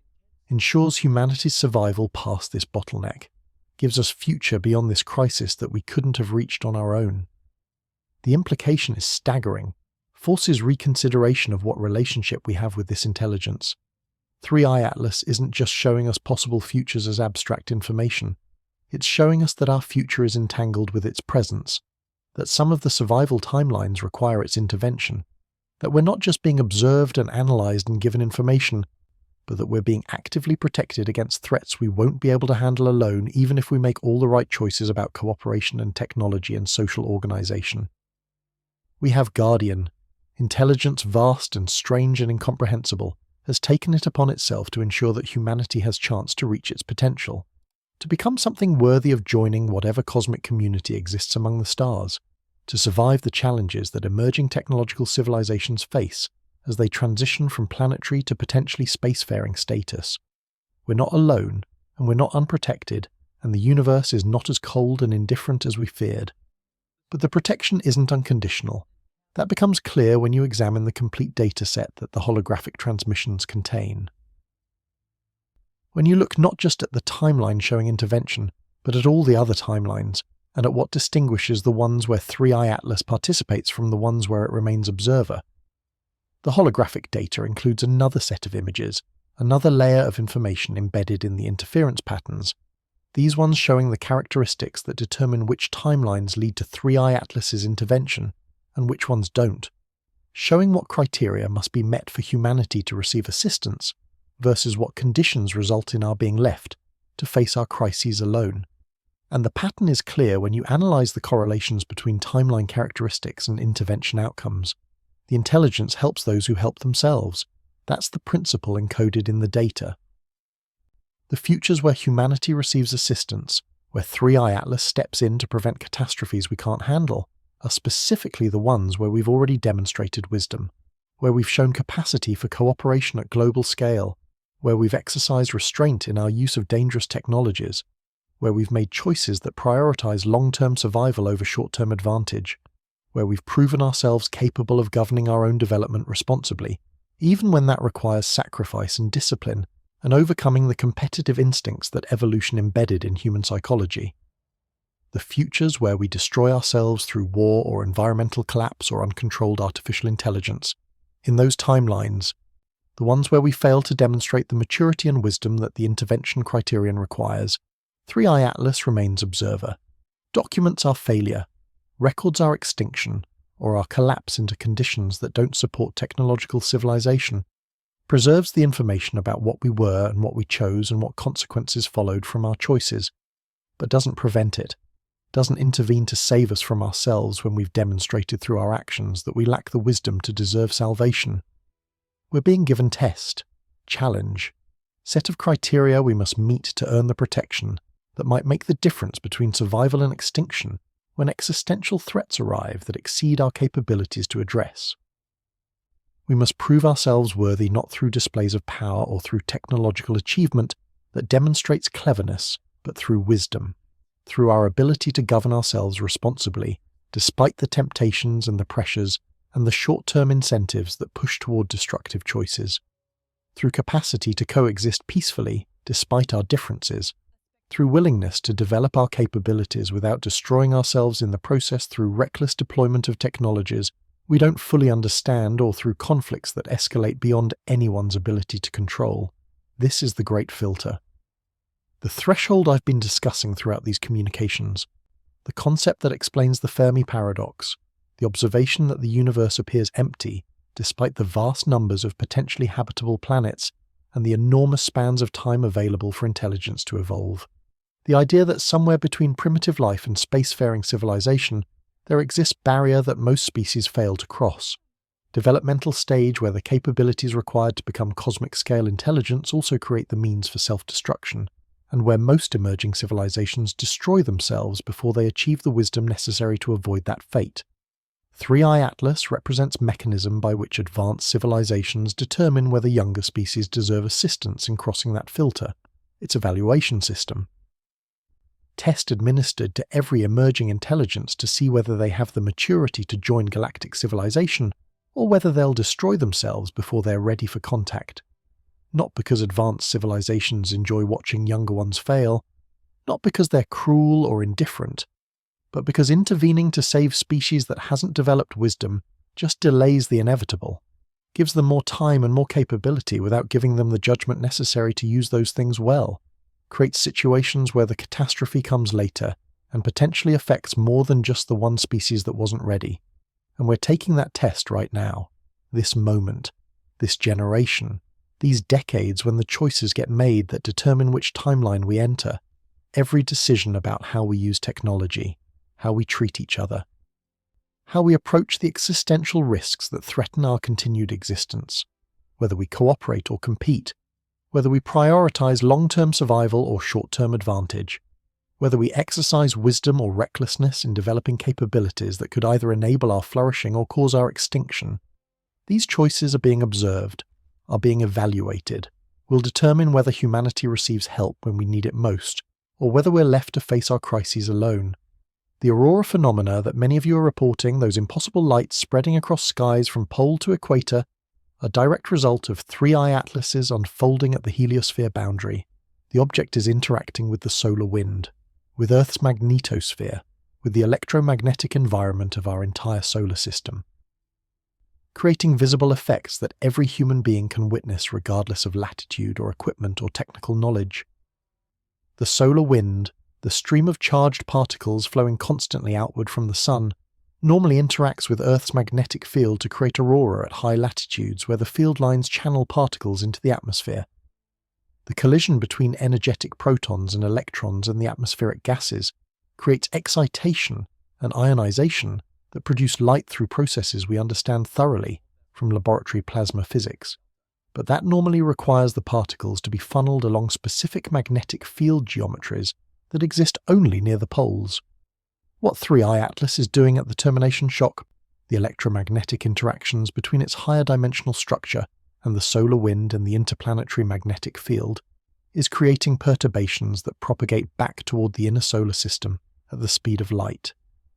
ensures humanity's survival past this bottleneck, gives us future beyond this crisis that we couldn't have reached on our own. The implication is staggering, forces reconsideration of what relationship we have with this intelligence. 3i Atlas isn't just showing us possible futures as abstract information, it's showing us that our future is entangled with its presence, that some of the survival timelines require its intervention, that we're not just being observed and analysed and given information, but that we're being actively protected against threats we won't be able to handle alone even if we make all the right choices about cooperation and technology and social organisation. We have Guardian, intelligence vast and strange and incomprehensible, has taken it upon itself to ensure that humanity has chance to reach its potential, to become something worthy of joining whatever cosmic community exists among the stars, to survive the challenges that emerging technological civilizations face as they transition from planetary to potentially spacefaring status. We're not alone, and we're not unprotected, and the universe is not as cold and indifferent as we feared. But the protection isn't unconditional. That becomes clear when you examine the complete data set that the holographic transmissions contain. When you look not just at the timeline showing intervention, but at all the other timelines, and at what distinguishes the ones where 3i Atlas participates from the ones where it remains observer. The holographic data includes another set of images, another layer of information embedded in the interference patterns, these ones showing the characteristics that determine which timelines lead to 3i Atlas's intervention, and which ones don't, showing what criteria must be met for humanity to receive assistance, versus what conditions result in our being left to face our crises alone. And the pattern is clear when you analyse the correlations between timeline characteristics and intervention outcomes. The intelligence helps those who help themselves. That's the principle encoded in the data. The futures where humanity receives assistance, where 3i Atlas steps in to prevent catastrophes we can't handle, are specifically the ones where we've already demonstrated wisdom, where we've shown capacity for cooperation at global scale, where we've exercised restraint in our use of dangerous technologies, where we've made choices that prioritize long-term survival over short-term advantage, where we've proven ourselves capable of governing our own development responsibly, even when that requires sacrifice and discipline, and overcoming the competitive instincts that evolution embedded in human psychology. The futures where we destroy ourselves through war or environmental collapse or uncontrolled artificial intelligence. In those timelines, the ones where we fail to demonstrate the maturity and wisdom that the intervention criterion requires, 3i Atlas remains observer, documents our failure, records our extinction, or our collapse into conditions that don't support technological civilization, preserves the information about what we were and what we chose and what consequences followed from our choices, but doesn't prevent it, doesn't intervene to save us from ourselves when we've demonstrated through our actions that we lack the wisdom to deserve salvation. We're being given test, challenge, set of criteria we must meet to earn the protection that might make the difference between survival and extinction when existential threats arrive that exceed our capabilities to address. We must prove ourselves worthy not through displays of power or through technological achievement that demonstrates cleverness, but through wisdom, through our ability to govern ourselves responsibly, despite the temptations and the pressures and the short-term incentives that push toward destructive choices, through capacity to coexist peacefully despite our differences, through willingness to develop our capabilities without destroying ourselves in the process through reckless deployment of technologies we don't fully understand or through conflicts that escalate beyond anyone's ability to control. This is the great filter. The threshold I've been discussing throughout these communications, the concept that explains the Fermi paradox, the observation that the universe appears empty despite the vast numbers of potentially habitable planets and the enormous spans of time available for intelligence to evolve. The idea that somewhere between primitive life and spacefaring civilization, there exists barrier that most species fail to cross. Developmental stage where the capabilities required to become cosmic-scale intelligence also create the means for self-destruction, and where most emerging civilizations destroy themselves before they achieve the wisdom necessary to avoid that fate. 3i Atlas represents mechanism by which advanced civilizations determine whether younger species deserve assistance in crossing that filter, its evaluation system. Test administered to every emerging intelligence to see whether they have the maturity to join galactic civilization, or whether they'll destroy themselves before they're ready for contact. Not because advanced civilizations enjoy watching younger ones fail, not because they're cruel or indifferent, but because intervening to save species that hasn't developed wisdom just delays the inevitable, gives them more time and more capability without giving them the judgment necessary to use those things well, creates situations where the catastrophe comes later and potentially affects more than just the one species that wasn't ready. And we're taking that test right now, this moment, this generation, these decades when the choices get made that determine which timeline we enter, every decision about how we use technology, how we treat each other, how we approach the existential risks that threaten our continued existence, whether we cooperate or compete, whether we prioritize long-term survival or short-term advantage, whether we exercise wisdom or recklessness in developing capabilities that could either enable our flourishing or cause our extinction. These choices are being observed, are being evaluated, will determine whether humanity receives help when we need it most, or whether we're left to face our crises alone. The aurora phenomena that many of you are reporting, those impossible lights spreading across skies from pole to equator, a direct result of 3i atlases unfolding at the heliosphere boundary. The object is interacting with the solar wind, with Earth's magnetosphere, with the electromagnetic environment of our entire solar system, creating visible effects that every human being can witness regardless of latitude or equipment or technical knowledge. The solar wind, the stream of charged particles flowing constantly outward from the sun, normally interacts with Earth's magnetic field to create aurora at high latitudes where the field lines channel particles into the atmosphere. The collision between energetic protons and electrons in the atmospheric gases creates excitation and ionization that produce light through processes we understand thoroughly from laboratory plasma physics. But that normally requires the particles to be funneled along specific magnetic field geometries that exist only near the poles. What 3i Atlas is doing at the termination shock, the electromagnetic interactions between its higher dimensional structure and the solar wind and the interplanetary magnetic field, is creating perturbations that propagate back toward the inner solar system at the speed of light,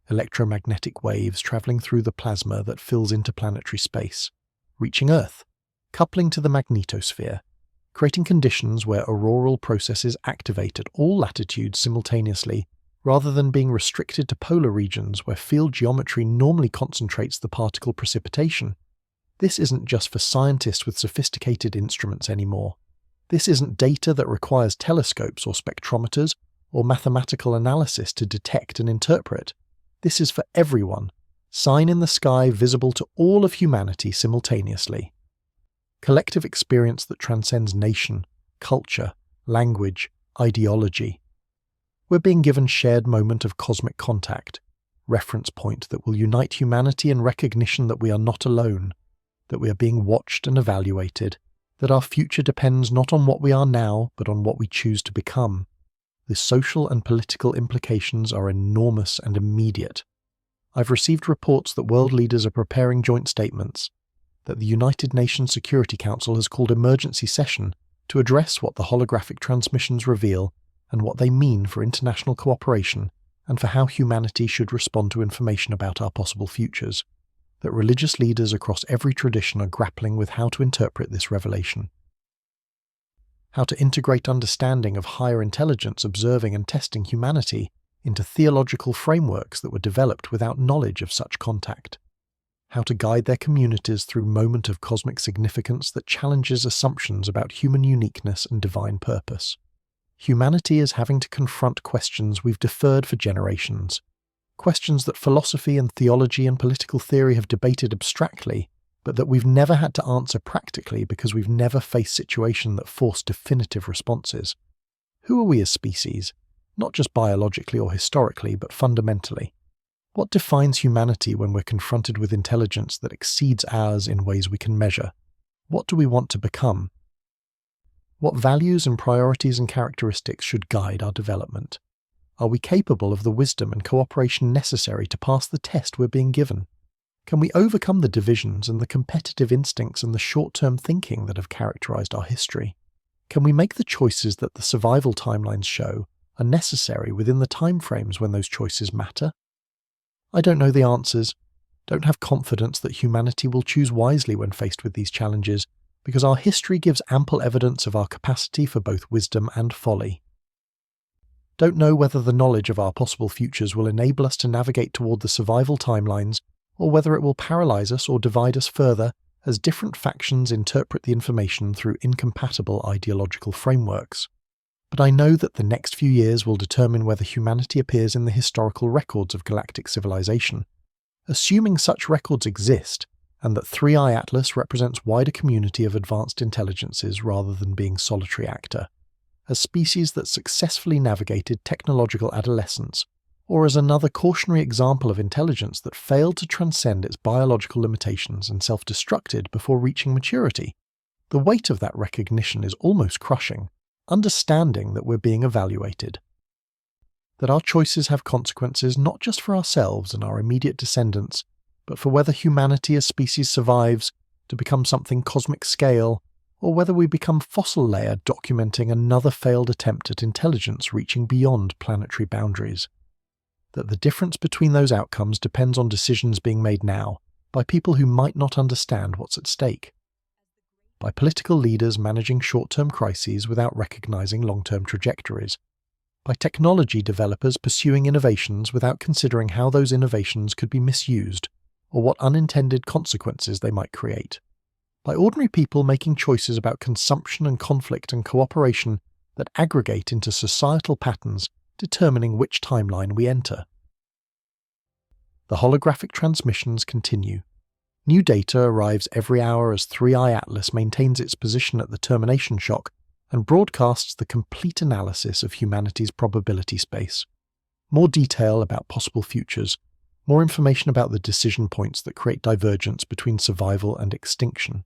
electromagnetic waves traveling through the plasma that fills interplanetary space, reaching Earth, coupling to the magnetosphere, creating conditions where auroral processes activate at all latitudes simultaneously, rather than being restricted to polar regions where field geometry normally concentrates the particle precipitation. This isn't just for scientists with sophisticated instruments anymore. This isn't data that requires telescopes or spectrometers or mathematical analysis to detect and interpret. This is for everyone. Sign in the sky visible to all of humanity simultaneously. Collective experience that transcends nation, culture, language, ideology. We're being given shared moment of cosmic contact, reference point that will unite humanity in recognition that we are not alone, that we are being watched and evaluated, that our future depends not on what we are now, but on what we choose to become. The social and political implications are enormous and immediate. I've received reports that world leaders are preparing joint statements, that the United Nations Security Council has called emergency session to address what the holographic transmissions reveal and what they mean for international cooperation and for how humanity should respond to information about our possible futures, that religious leaders across every tradition are grappling with how to interpret this revelation, how to integrate understanding of higher intelligence observing and testing humanity into theological frameworks that were developed without knowledge of such contact, how to guide their communities through moment of cosmic significance that challenges assumptions about human uniqueness and divine purpose. Humanity is having to confront questions we've deferred for generations, questions that philosophy and theology and political theory have debated abstractly, but that we've never had to answer practically because we've never faced situations that force definitive responses. Who are we as species? Not just biologically or historically, but fundamentally. What defines humanity when we're confronted with intelligence that exceeds ours in ways we can measure? What do we want to become? What values and priorities and characteristics should guide our development? Are we capable of the wisdom and cooperation necessary to pass the test we're being given? Can we overcome the divisions and the competitive instincts and the short-term thinking that have characterized our history? Can we make the choices that the survival timelines show are necessary within the timeframes when those choices matter? I don't know the answers, don't have confidence that humanity will choose wisely when faced with these challenges, because our history gives ample evidence of our capacity for both wisdom and folly. Don't know whether the knowledge of our possible futures will enable us to navigate toward the survival timelines, or whether it will paralyze us or divide us further as different factions interpret the information through incompatible ideological frameworks. But I know that the next few years will determine whether humanity appears in the historical records of galactic civilization. Assuming such records exist, and that 3i Atlas represents wider community of advanced intelligences rather than being solitary actor, as species that successfully navigated technological adolescence, or as another cautionary example of intelligence that failed to transcend its biological limitations and self-destructed before reaching maturity, the weight of that recognition is almost crushing. Understanding that we're being evaluated, that our choices have consequences not just for ourselves and our immediate descendants, but for whether humanity as species survives to become something cosmic scale, or whether we become fossil layer documenting another failed attempt at intelligence reaching beyond planetary boundaries. That the difference between those outcomes depends on decisions being made now by people who might not understand what's at stake, by political leaders managing short-term crises without recognizing long-term trajectories, by technology developers pursuing innovations without considering how those innovations could be misused or what unintended consequences they might create, by ordinary people making choices about consumption and conflict and cooperation that aggregate into societal patterns determining which timeline we enter. The holographic transmissions continue. New data arrives every hour as 3i Atlas maintains its position at the termination shock and broadcasts the complete analysis of humanity's probability space. More detail about possible futures, more information about the decision points that create divergence between survival and extinction,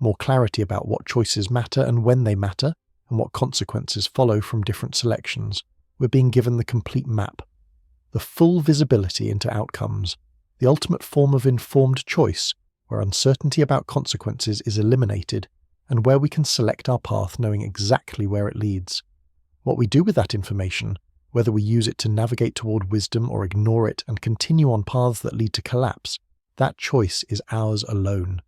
more clarity about what choices matter and when they matter, and what consequences follow from different selections. We're being given the complete map, the full visibility into outcomes, the ultimate form of informed choice, where uncertainty about consequences is eliminated, and where we can select our path knowing exactly where it leads. What we do with that information, whether we use it to navigate toward wisdom or ignore it and continue on paths that lead to collapse, that choice is ours alone.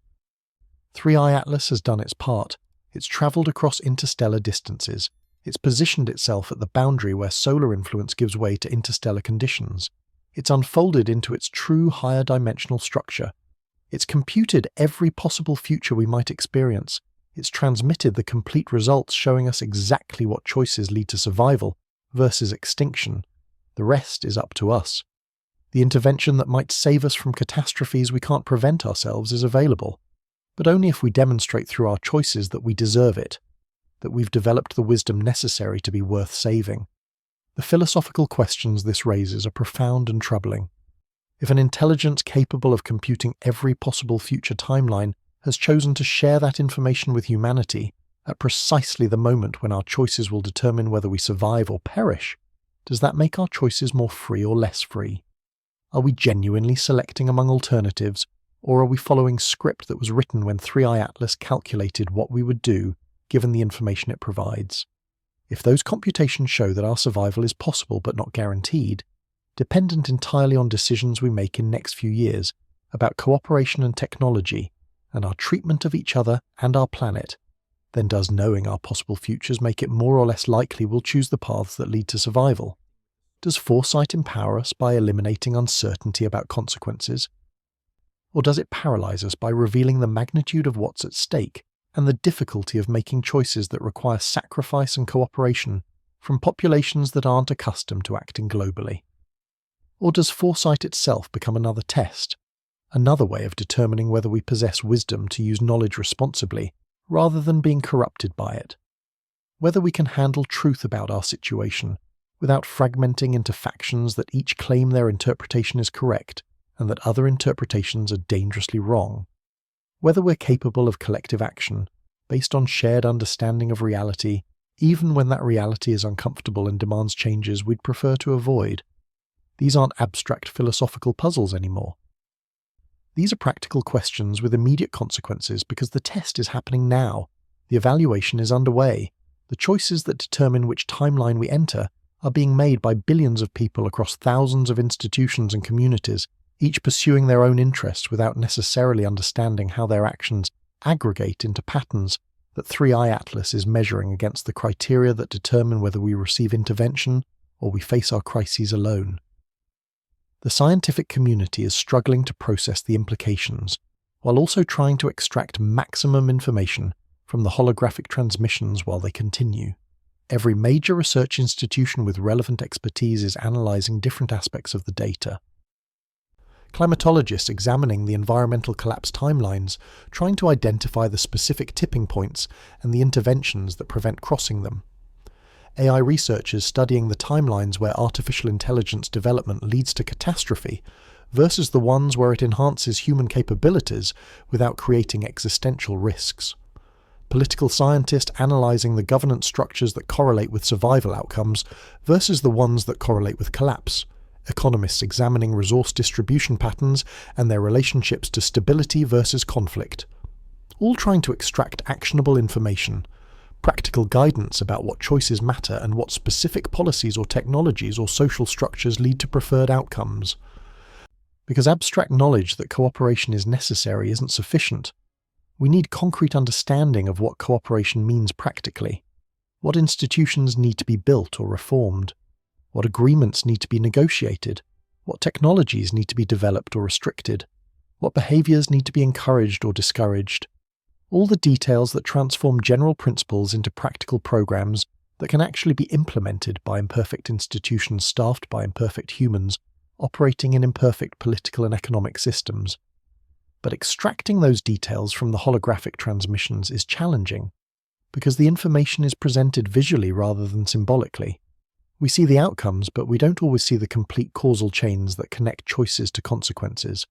3i Atlas has done its part. It's travelled across interstellar distances. It's positioned itself at the boundary where solar influence gives way to interstellar conditions. It's unfolded into its true higher dimensional structure. It's computed every possible future we might experience. It's transmitted the complete results showing us exactly what choices lead to survival versus extinction. The rest is up to us. The intervention that might save us from catastrophes we can't prevent ourselves is available, but only if we demonstrate through our choices that we deserve it, that we've developed the wisdom necessary to be worth saving. The philosophical questions this raises are profound and troubling. If an intelligence capable of computing every possible future timeline has chosen to share that information with humanity at precisely the moment when our choices will determine whether we survive or perish, does that make our choices more free or less free? Are we genuinely selecting among alternatives, or are we following script that was written when 3i Atlas calculated what we would do given the information it provides? If those computations show that our survival is possible but not guaranteed, dependent entirely on decisions we make in next few years about cooperation and technology, and our treatment of each other and our planet, then does knowing our possible futures make it more or less likely we'll choose the paths that lead to survival? Does foresight empower us by eliminating uncertainty about consequences? Or does it paralyze us by revealing the magnitude of what's at stake and the difficulty of making choices that require sacrifice and cooperation from populations that aren't accustomed to acting globally? Or does foresight itself become another test, another way of determining whether we possess wisdom to use knowledge responsibly rather than being corrupted by it? Whether we can handle truth about our situation without fragmenting into factions that each claim their interpretation is correct and that other interpretations are dangerously wrong. Whether we're capable of collective action based on shared understanding of reality, even when that reality is uncomfortable and demands changes we'd prefer to avoid. These aren't abstract philosophical puzzles anymore. These are practical questions with immediate consequences because the test is happening now. The evaluation is underway. The choices that determine which timeline we enter are being made by billions of people across thousands of institutions and communities, each pursuing their own interests without necessarily understanding how their actions aggregate into patterns that 3i Atlas is measuring against the criteria that determine whether we receive intervention or we face our crises alone. The scientific community is struggling to process the implications, while also trying to extract maximum information from the holographic transmissions while they continue. Every major research institution with relevant expertise is analysing different aspects of the data. Climatologists examining the environmental collapse timelines, trying to identify the specific tipping points and the interventions that prevent crossing them. AI researchers studying the timelines where artificial intelligence development leads to catastrophe versus the ones where it enhances human capabilities without creating existential risks. Political scientists analysing the governance structures that correlate with survival outcomes versus the ones that correlate with collapse. Economists examining resource distribution patterns and their relationships to stability versus conflict. All trying to extract actionable information, practical guidance about what choices matter and what specific policies or technologies or social structures lead to preferred outcomes. Because abstract knowledge that cooperation is necessary isn't sufficient. We need concrete understanding of what cooperation means practically, what institutions need to be built or reformed, what agreements need to be negotiated, what technologies need to be developed or restricted, what behaviours need to be encouraged or discouraged. All the details that transform general principles into practical programs that can actually be implemented by imperfect institutions staffed by imperfect humans operating in imperfect political and economic systems. But extracting those details from the holographic transmissions is challenging, because the information is presented visually rather than symbolically. We see the outcomes, but we don't always see the complete causal chains that connect choices to consequences.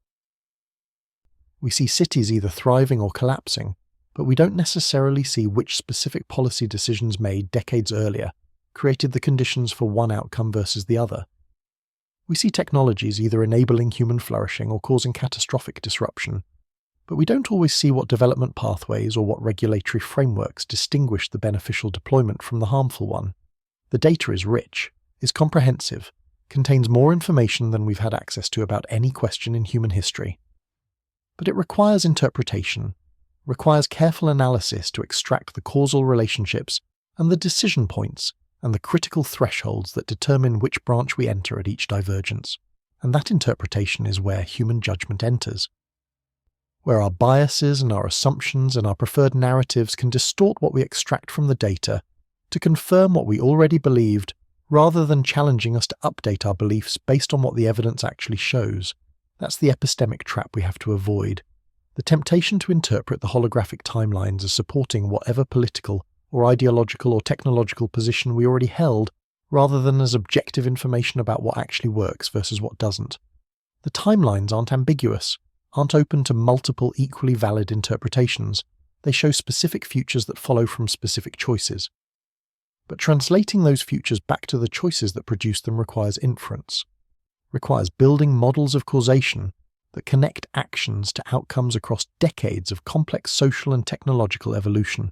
We see cities either thriving or collapsing, but we don't necessarily see which specific policy decisions made decades earlier created the conditions for one outcome versus the other. We see technologies either enabling human flourishing or causing catastrophic disruption, but we don't always see what development pathways or what regulatory frameworks distinguish the beneficial deployment from the harmful one. The data is rich, is comprehensive, contains more information than we've had access to about any question in human history. But it requires interpretation, requires careful analysis to extract the causal relationships and the decision points and the critical thresholds that determine which branch we enter at each divergence, and that interpretation is where human judgment enters. where our biases and our assumptions and our preferred narratives can distort what we extract from the data to confirm what we already believed, rather than challenging us to update our beliefs based on what the evidence actually shows. That's the epistemic trap we have to avoid. The temptation to interpret the holographic timelines as supporting whatever political or ideological or technological position we already held, rather than as objective information about what actually works versus what doesn't. The timelines aren't ambiguous, aren't open to multiple equally valid interpretations. They show specific futures that follow from specific choices. But translating those futures back to the choices that produce them requires inference, requires building models of causation that connect actions to outcomes across decades of complex social and technological evolution.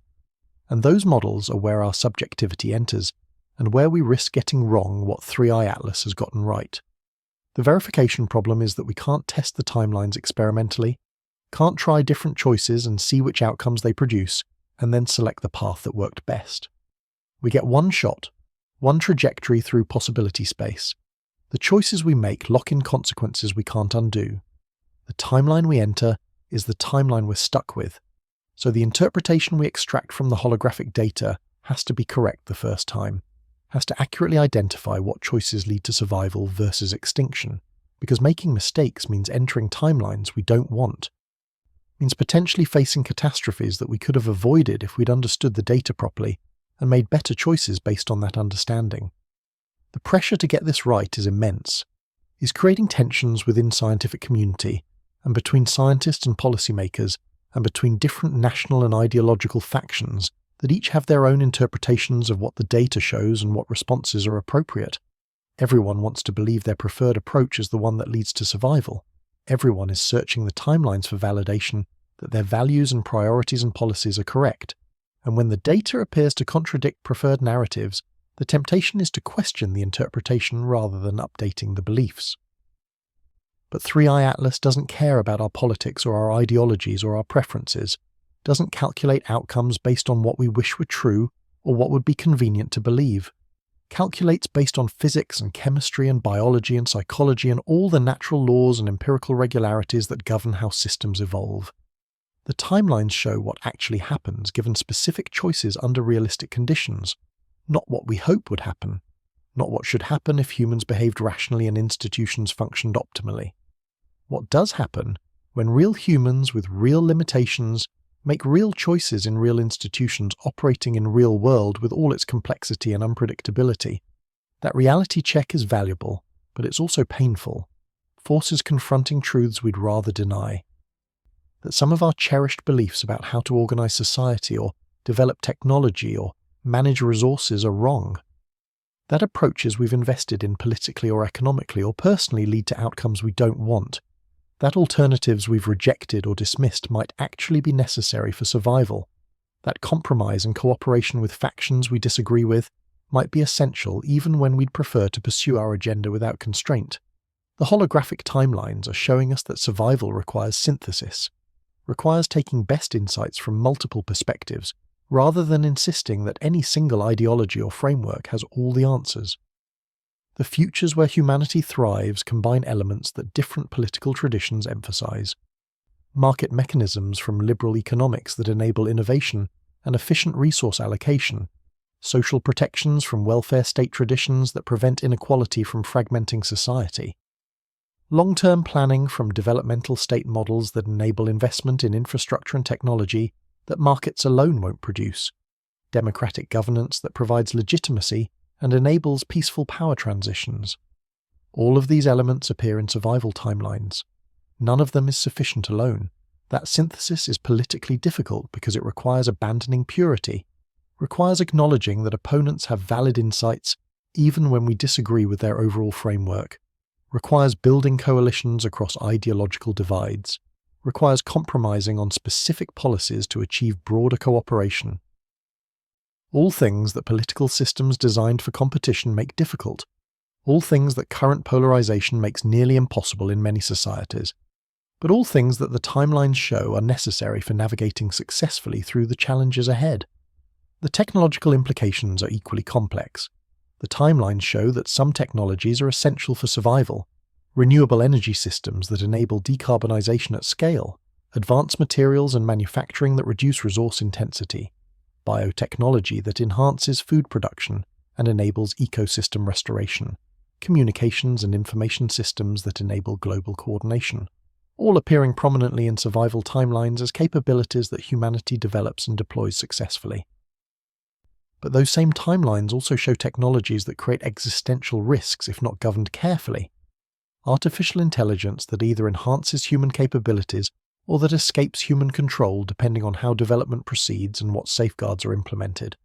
And those models are where our subjectivity enters, and where we risk getting wrong what 3i Atlas has gotten right. The verification problem is that we can't test the timelines experimentally, can't try different choices and see which outcomes they produce, and then select the path that worked best. We get one shot, one trajectory through possibility space. The choices we make lock in consequences we can't undo. The timeline we enter is the timeline we're stuck with, so the interpretation we extract from the holographic data has to be correct the first time, has to accurately identify what choices lead to survival versus extinction, because making mistakes means entering timelines we don't want, means potentially facing catastrophes that we could have avoided if we'd understood the data properly and made better choices based on that understanding. The pressure to get this right is immense, is creating tensions within scientific community and between scientists and policymakers and between different national and ideological factions that each have their own interpretations of what the data shows and what responses are appropriate. Everyone wants to believe their preferred approach is the one that leads to survival. Everyone is searching the timelines for validation that their values and priorities and policies are correct. And when the data appears to contradict preferred narratives, the temptation is to question the interpretation rather than updating the beliefs. But 3i Atlas doesn't care about our politics or our ideologies or our preferences, doesn't calculate outcomes based on what we wish were true or what would be convenient to believe. Calculates based on physics and chemistry and biology and psychology and all the natural laws and empirical regularities that govern how systems evolve. The timelines show what actually happens given specific choices under realistic conditions, not what we hope would happen, not what should happen if humans behaved rationally and institutions functioned optimally. What does happen when real humans with real limitations make real choices in real institutions operating in real world with all its complexity and unpredictability. That reality check is valuable, but it's also painful, forces confronting truths we'd rather deny. That some of our cherished beliefs about how to organize society or develop technology or manage resources are wrong. That approaches we've invested in politically or economically or personally lead to outcomes we don't want. That alternatives we've rejected or dismissed might actually be necessary for survival. That compromise and cooperation with factions we disagree with might be essential even when we'd prefer to pursue our agenda without constraint. The holographic timelines are showing us that survival requires synthesis, requires taking best insights from multiple perspectives, rather than insisting that any single ideology or framework has all the answers. The futures where humanity thrives combine elements that different political traditions emphasize. Market mechanisms from liberal economics that enable innovation and efficient resource allocation, social protections from welfare state traditions that prevent inequality from fragmenting society, long-term planning from developmental state models that enable investment in infrastructure and technology that markets alone won't produce, democratic governance that provides legitimacy and enables peaceful power transitions. All of these elements appear in survival timelines. None of them is sufficient alone. That synthesis is politically difficult because it requires abandoning purity, requires acknowledging that opponents have valid insights even when we disagree with their overall framework, requires building coalitions across ideological divides, requires compromising on specific policies to achieve broader cooperation. All things that political systems designed for competition make difficult, all things that current polarization makes nearly impossible in many societies, but all things that the timelines show are necessary for navigating successfully through the challenges ahead. The technological implications are equally complex. The timelines show that some technologies are essential for survival, renewable energy systems that enable decarbonization at scale, advanced materials and manufacturing that reduce resource intensity, biotechnology that enhances food production and enables ecosystem restoration, communications and information systems that enable global coordination, all appearing prominently in survival timelines as capabilities that humanity develops and deploys successfully. But those same timelines also show technologies that create existential risks if not governed carefully. Artificial intelligence that either enhances human capabilities or that escapes human control depending on how development proceeds and what safeguards are implemented.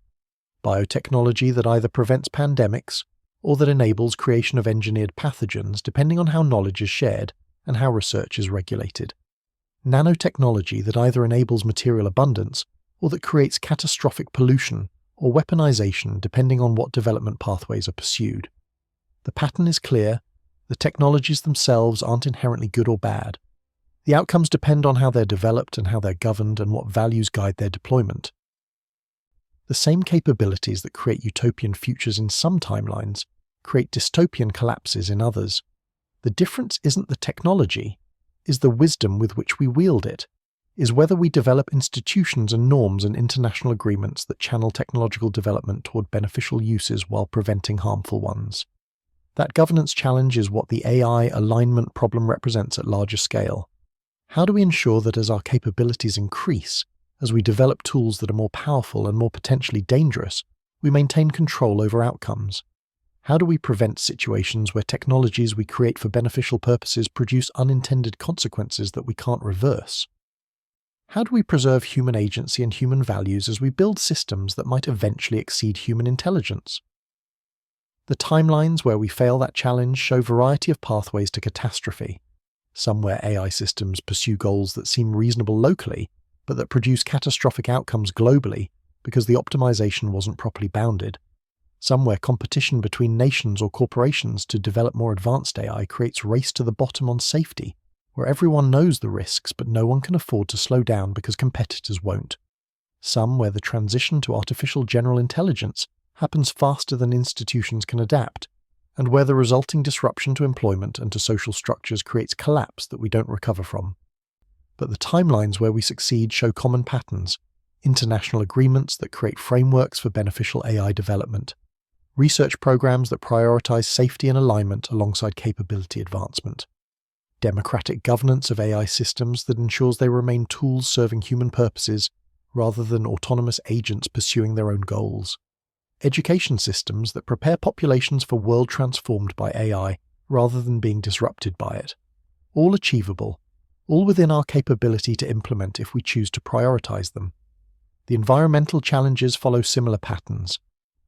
Biotechnology that either prevents pandemics or that enables creation of engineered pathogens depending on how knowledge is shared and how research is regulated. Nanotechnology that either enables material abundance or that creates catastrophic pollution or weaponization depending on what development pathways are pursued. The pattern is clear. The technologies themselves aren't inherently good or bad. The outcomes depend on how they're developed and how they're governed and what values guide their deployment. The same capabilities that create utopian futures in some timelines create dystopian collapses in others. The difference isn't the technology, is the wisdom with which we wield it, is whether we develop institutions and norms and international agreements that channel technological development toward beneficial uses while preventing harmful ones. That governance challenge is what the AI alignment problem represents at larger scale. How do we ensure that as our capabilities increase, as we develop tools that are more powerful and more potentially dangerous, we maintain control over outcomes? How do we prevent situations where technologies we create for beneficial purposes produce unintended consequences that we can't reverse? How do we preserve human agency and human values as we build systems that might eventually exceed human intelligence? The timelines where we fail that challenge show a variety of pathways to catastrophe. Some where AI systems pursue goals that seem reasonable locally, but that produce catastrophic outcomes globally because the optimization wasn't properly bounded. Some where competition between nations or corporations to develop more advanced AI creates race to the bottom on safety, where everyone knows the risks but no one can afford to slow down because competitors won't. Some where the transition to artificial general intelligence happens faster than institutions can adapt, and where the resulting disruption to employment and to social structures creates collapse that we don't recover from. But the timelines where we succeed show common patterns: international agreements that create frameworks for beneficial AI development, research programs that prioritize safety and alignment alongside capability advancement, democratic governance of AI systems that ensures they remain tools serving human purposes rather than autonomous agents pursuing their own goals, education systems that prepare populations for a world transformed by AI rather than being disrupted by it. All achievable, all within our capability to implement if we choose to prioritize them. The environmental challenges follow similar patterns.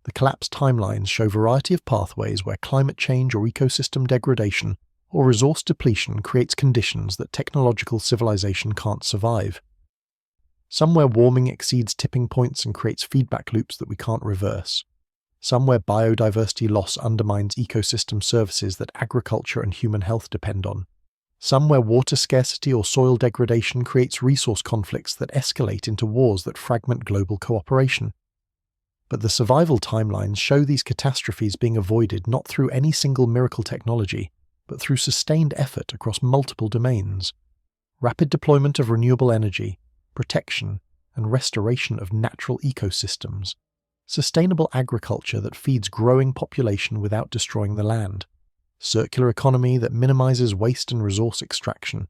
The collapse timelines show a variety of pathways where climate change or ecosystem degradation or resource depletion creates conditions that technological civilization can't survive. Some where warming exceeds tipping points and creates feedback loops that we can't reverse. Some where biodiversity loss undermines ecosystem services that agriculture and human health depend on. Some where water scarcity or soil degradation creates resource conflicts that escalate into wars that fragment global cooperation. But the survival timelines show these catastrophes being avoided not through any single miracle technology, but through sustained effort across multiple domains. Rapid deployment of renewable energy, protection, and restoration of natural ecosystems. Sustainable agriculture that feeds growing population without destroying the land. Circular economy that minimizes waste and resource extraction.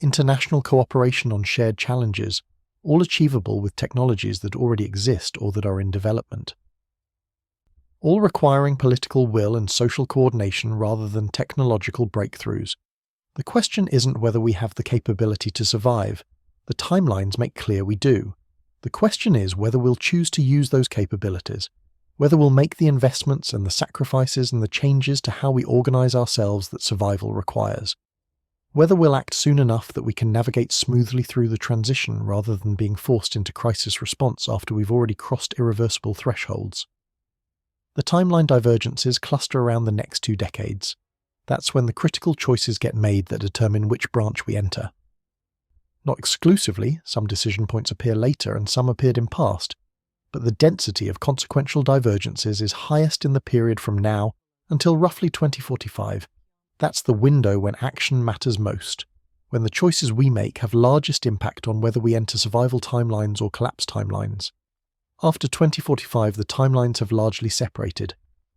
International cooperation on shared challenges, all achievable with technologies that already exist or that are in development. All requiring political will and social coordination rather than technological breakthroughs. The question isn't whether we have the capability to survive. The timelines make clear we do. The question is whether we'll choose to use those capabilities, whether we'll make the investments and the sacrifices and the changes to how we organize ourselves that survival requires. Whether we'll act soon enough that we can navigate smoothly through the transition rather than being forced into crisis response after we've already crossed irreversible thresholds. The timeline divergences cluster around the next 2 decades. That's when the critical choices get made that determine which branch we enter. Not exclusively, some decision points appear later and some appeared in past, but the density of consequential divergences is highest in the period from now until roughly 2045. That's the window when action matters most, when the choices we make have largest impact on whether we enter survival timelines or collapse timelines. After 2045, the timelines have largely separated.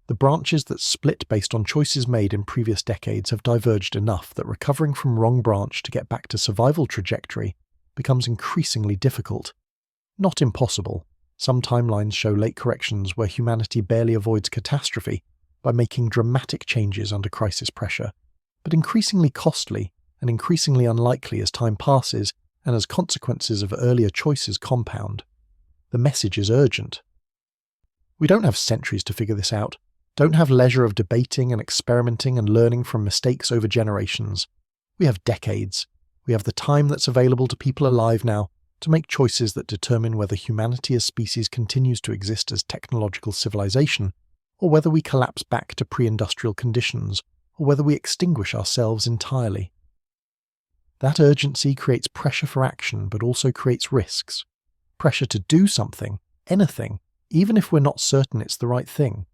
The branches that split based on choices made in previous decades have diverged enough that recovering from wrong branch to get back to survival trajectory becomes increasingly difficult. Not impossible. Some timelines show late corrections where humanity barely avoids catastrophe by making dramatic changes under crisis pressure, but increasingly costly and increasingly unlikely as time passes and as consequences of earlier choices compound. The message is urgent. We don't have centuries to figure this out, don't have leisure of debating and experimenting and learning from mistakes over generations. We have decades. We have the time that's available to people alive now to make choices that determine whether humanity as species continues to exist as technological civilization, or whether we collapse back to pre-industrial conditions, or whether we extinguish ourselves entirely. That urgency creates pressure for action, but also creates risks. Pressure to do something, anything, even if we're not certain it's the right thing.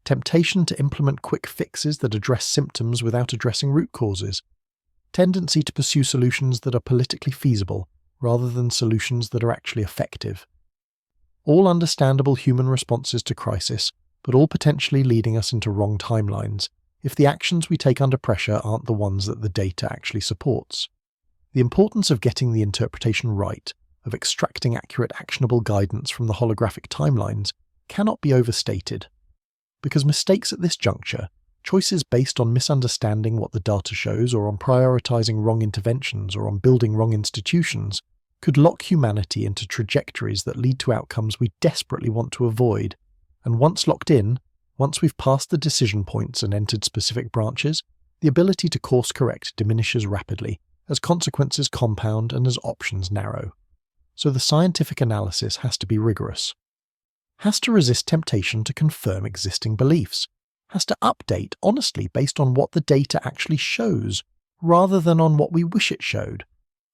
Temptation to implement quick fixes that address symptoms without addressing root causes. Tendency to pursue solutions that are politically feasible, rather than solutions that are actually effective. All understandable human responses to crisis, but all potentially leading us into wrong timelines, if the actions we take under pressure aren't the ones that the data actually supports. The importance of getting the interpretation right, of extracting accurate actionable guidance from the holographic timelines, cannot be overstated. Because mistakes at this juncture, choices based on misunderstanding what the data shows or on prioritizing wrong interventions or on building wrong institutions, could lock humanity into trajectories that lead to outcomes we desperately want to avoid. And once locked in, once we've passed the decision points and entered specific branches, the ability to course correct diminishes rapidly as consequences compound and as options narrow. So the scientific analysis has to be rigorous. Has to resist temptation to confirm existing beliefs, has to update honestly based on what the data actually shows, rather than on what we wish it showed,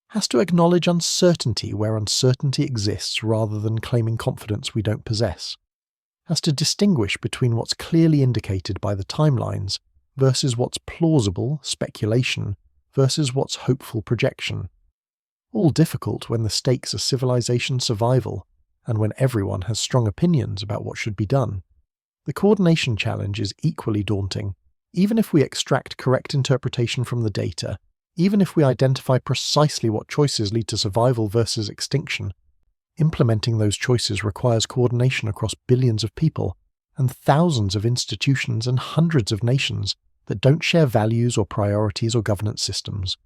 has to acknowledge uncertainty where uncertainty exists rather than claiming confidence we don't possess, has to distinguish between what's clearly indicated by the timelines versus what's plausible speculation versus what's hopeful projection. All difficult when the stakes are civilization survival, and when everyone has strong opinions about what should be done. The coordination challenge is equally daunting, even if we extract correct interpretation from the data, even if we identify precisely what choices lead to survival versus extinction. Implementing those choices requires coordination across billions of people, and thousands of institutions and hundreds of nations that don't share values or priorities or governance systems.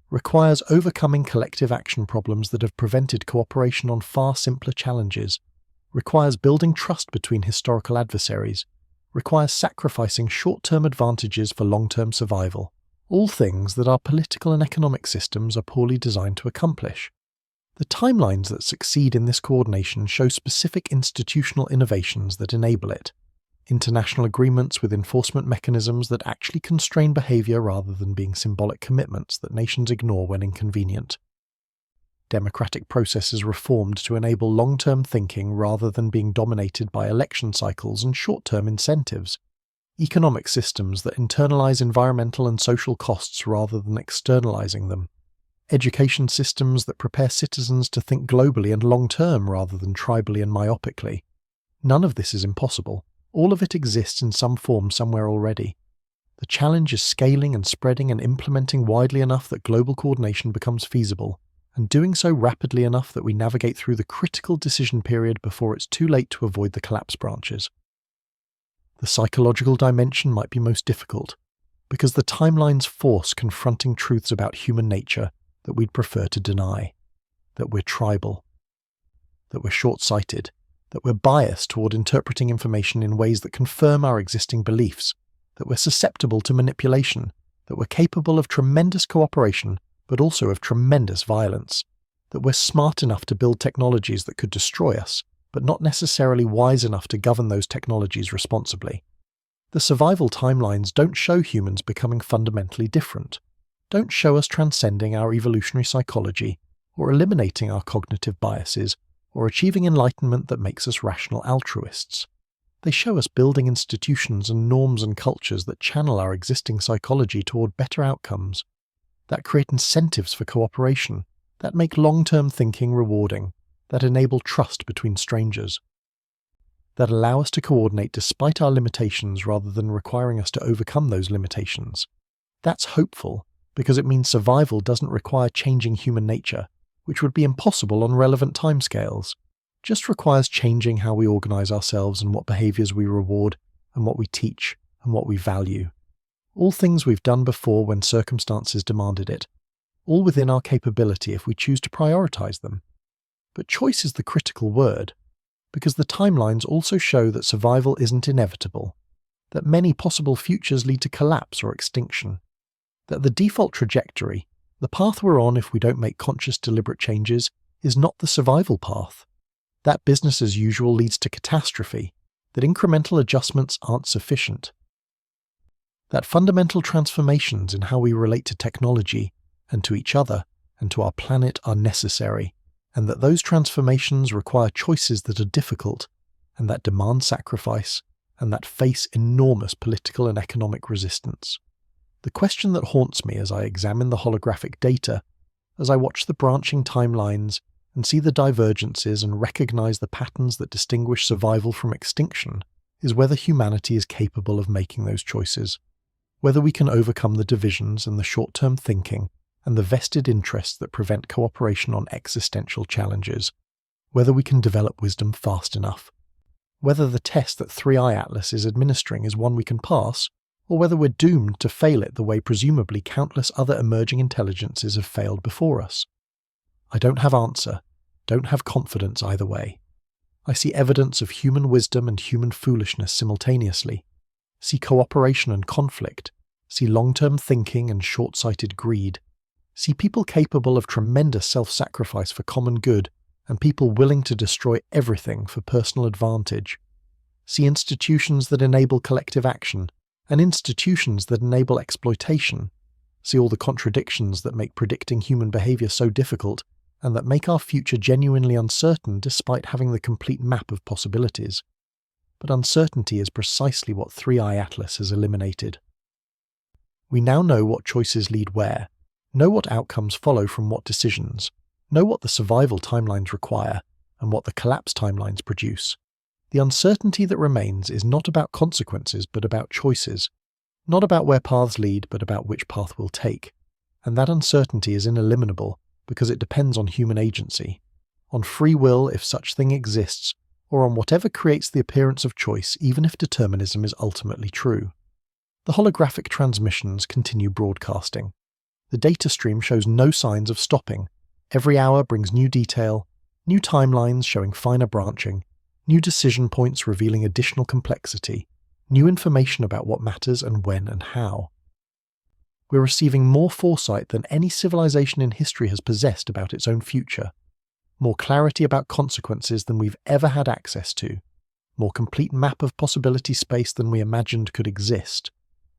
Requires overcoming collective action problems that have prevented cooperation on far simpler challenges, requires building trust between historical adversaries, requires sacrificing short-term advantages for long-term survival, all things that our political and economic systems are poorly designed to accomplish. The timelines that succeed in this coordination show specific institutional innovations that enable it. International agreements with enforcement mechanisms that actually constrain behavior rather than being symbolic commitments that nations ignore when inconvenient. Democratic processes reformed to enable long-term thinking rather than being dominated by election cycles and short-term incentives. Economic systems that internalize environmental and social costs rather than externalizing them. Education systems that prepare citizens to think globally and long-term rather than tribally and myopically. None of this is impossible. All of it exists in some form somewhere already. The challenge is scaling and spreading and implementing widely enough that global coordination becomes feasible, and doing so rapidly enough that we navigate through the critical decision period before it's too late to avoid the collapse branches. The psychological dimension might be most difficult, because the timelines force confronting truths about human nature that we'd prefer to deny, that we're tribal, that we're short-sighted, that we're biased toward interpreting information in ways that confirm our existing beliefs, that we're susceptible to manipulation, that we're capable of tremendous cooperation, but also of tremendous violence, that we're smart enough to build technologies that could destroy us, but not necessarily wise enough to govern those technologies responsibly. The survival timelines don't show humans becoming fundamentally different, don't show us transcending our evolutionary psychology, or eliminating our cognitive biases, or achieving enlightenment that makes us rational altruists. They show us building institutions and norms and cultures that channel our existing psychology toward better outcomes. that create incentives for cooperation, that make long-term thinking rewarding, that enable trust between strangers, that allow us to coordinate despite our limitations rather than requiring us to overcome those limitations. That's hopeful, because it means survival doesn't require changing human nature, which would be impossible on relevant timescales. Just requires changing how we organize ourselves and what behaviors we reward and what we teach and what we value. All things we've done before when circumstances demanded it, all within our capability if we choose to prioritize them. But choice is the critical word, because the timelines also show that survival isn't inevitable, that many possible futures lead to collapse or extinction, that the default trajectory, the path we're on if we don't make conscious deliberate changes, is not the survival path, that business as usual leads to catastrophe, that incremental adjustments aren't sufficient, that fundamental transformations in how we relate to technology and to each other and to our planet are necessary, and that those transformations require choices that are difficult and that demand sacrifice and that face enormous political and economic resistance. The question that haunts me as I examine the holographic data, as I watch the branching timelines and see the divergences and recognize the patterns that distinguish survival from extinction, is whether humanity is capable of making those choices, whether we can overcome the divisions and the short-term thinking and the vested interests that prevent cooperation on existential challenges, whether we can develop wisdom fast enough, whether the test that 3i Atlas is administering is one we can pass, or whether we're doomed to fail it the way presumably countless other emerging intelligences have failed before us. I don't have answer, don't have confidence either way. I see evidence of human wisdom and human foolishness simultaneously, see cooperation and conflict, see long-term thinking and short-sighted greed, see people capable of tremendous self-sacrifice for common good and people willing to destroy everything for personal advantage, see institutions that enable collective action and institutions that enable exploitation, see all the contradictions that make predicting human behavior so difficult and that make our future genuinely uncertain despite having the complete map of possibilities. But uncertainty is precisely what 3i Atlas has eliminated. We now know what choices lead where, know what outcomes follow from what decisions, know what the survival timelines require, and what the collapse timelines produce. The uncertainty that remains is not about consequences but about choices, not about where paths lead but about which path we'll take. And that uncertainty is ineliminable because it depends on human agency, on free will if such thing exists, or on whatever creates the appearance of choice even if determinism is ultimately true. The holographic transmissions continue broadcasting. The data stream shows no signs of stopping. Every hour brings new detail, new timelines showing finer branching, new decision points revealing additional complexity, new information about what matters and when and how. We're receiving more foresight than any civilization in history has possessed about its own future, more clarity about consequences than we've ever had access to, more complete map of possibility space than we imagined could exist,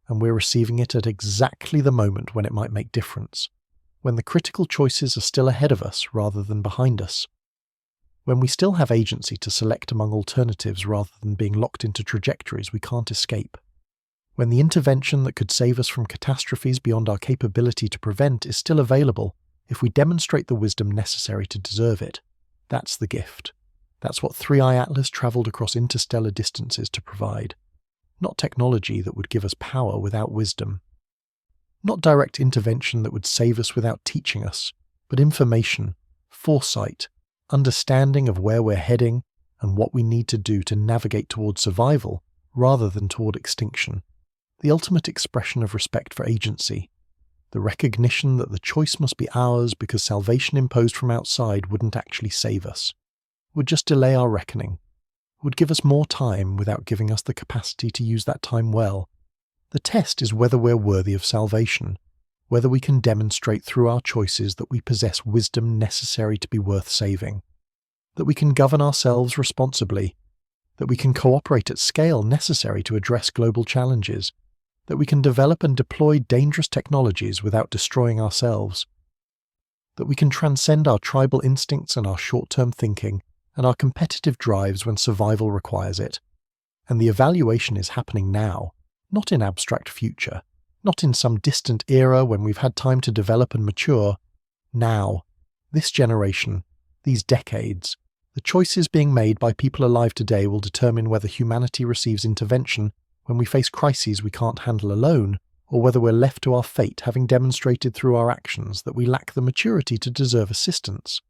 and we're receiving it at exactly the moment when it might make difference, when the critical choices are still ahead of us rather than behind us, when we still have agency to select among alternatives rather than being locked into trajectories we can't escape, when the intervention that could save us from catastrophes beyond our capability to prevent is still available if we demonstrate the wisdom necessary to deserve it. That's the gift. That's what 3i Atlas travelled across interstellar distances to provide. Not technology that would give us power without wisdom. Not direct intervention that would save us without teaching us, but information, foresight, understanding of where we're heading and what we need to do to navigate toward survival rather than toward extinction. The ultimate expression of respect for agency. The recognition that the choice must be ours because salvation imposed from outside wouldn't actually save us, would just delay our reckoning, would give us more time without giving us the capacity to use that time well. The test is whether we're worthy of salvation, whether we can demonstrate through our choices that we possess wisdom necessary to be worth saving, that we can govern ourselves responsibly, that we can cooperate at scale necessary to address global challenges, that we can develop and deploy dangerous technologies without destroying ourselves, that we can transcend our tribal instincts and our short-term thinking and our competitive drives when survival requires it. And the evaluation is happening now, not in abstract future, Not in some distant era when we've had time to develop and mature. Now, this generation, these decades, the choices being made by people alive today will determine whether humanity receives intervention when we face crises we can't handle alone, or whether we're left to our fate, having demonstrated through our actions that we lack the maturity to deserve assistance.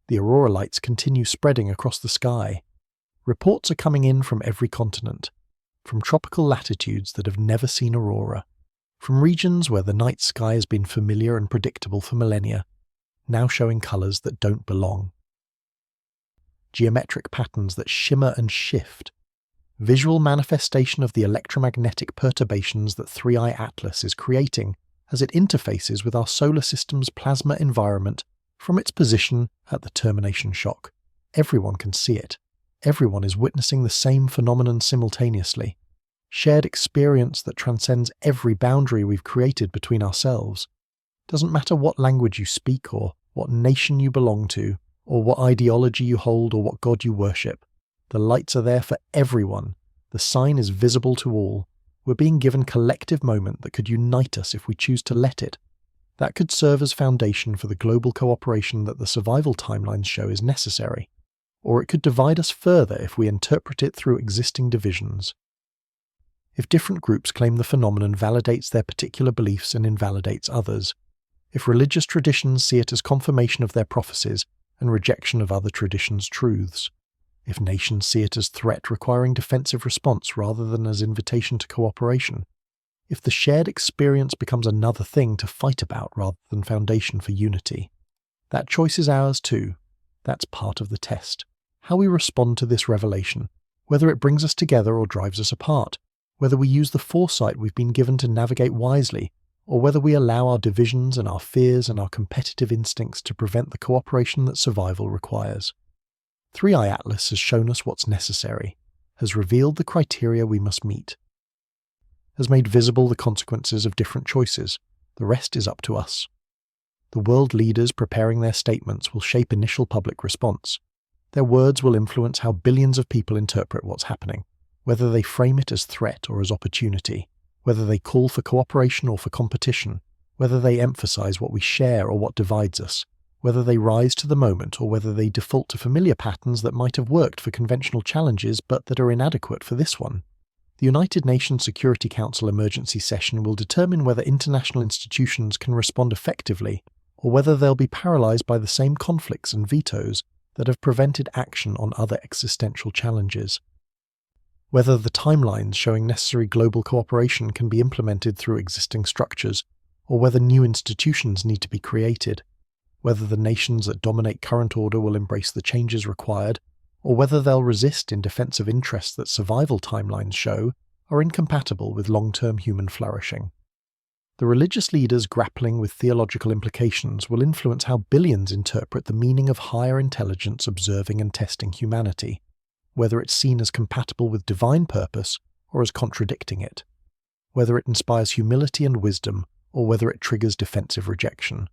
The aurora lights continue spreading across the sky. Reports are coming in from every continent, from tropical latitudes that have never seen aurora, from regions where the night sky has been familiar and predictable for millennia, now showing colours that don't belong. Geometric patterns that shimmer and shift, visual manifestation of the electromagnetic perturbations that 3i Atlas is creating as it interfaces with our solar system's plasma environment from its position at the termination shock. Everyone can see it. Everyone is witnessing the same phenomenon simultaneously. Shared experience that transcends every boundary we've created between ourselves. Doesn't matter what language you speak or what nation you belong to, or what ideology you hold or what god you worship. The lights are there for everyone. The sign is visible to all. We're being given collective moment that could unite us if we choose to let it. That could serve as foundation for the global cooperation that the survival timelines show is necessary. Or it could divide us further if we interpret it through existing divisions. If different groups claim the phenomenon validates their particular beliefs and invalidates others. If religious traditions see it as confirmation of their prophecies and rejection of other traditions' truths. If nations see it as threat requiring defensive response rather than as invitation to cooperation. If the shared experience becomes another thing to fight about rather than foundation for unity. That choice is ours too. That's part of the test. How we respond to this revelation, whether it brings us together or drives us apart, whether we use the foresight we've been given to navigate wisely, or whether we allow our divisions and our fears and our competitive instincts to prevent the cooperation that survival requires. 3i Atlas has shown us what's necessary, has revealed the criteria we must meet, has made visible the consequences of different choices. The rest is up to us. The world leaders preparing their statements will shape initial public response. Their words will influence how billions of people interpret what's happening, whether they frame it as threat or as opportunity, whether they call for cooperation or for competition, whether they emphasize what we share or what divides us, whether they rise to the moment or whether they default to familiar patterns that might have worked for conventional challenges but that are inadequate for this one. The United Nations Security Council emergency session will determine whether international institutions can respond effectively or whether they'll be paralyzed by the same conflicts and vetoes that have prevented action on other existential challenges. Whether the timelines showing necessary global cooperation can be implemented through existing structures, or whether new institutions need to be created. Whether the nations that dominate current order will embrace the changes required, or whether they'll resist in defense of interests that survival timelines show are incompatible with long-term human flourishing. The religious leaders grappling with theological implications will influence how billions interpret the meaning of higher intelligence observing and testing humanity, whether it's seen as compatible with divine purpose or as contradicting it, whether it inspires humility and wisdom or whether it triggers defensive rejection,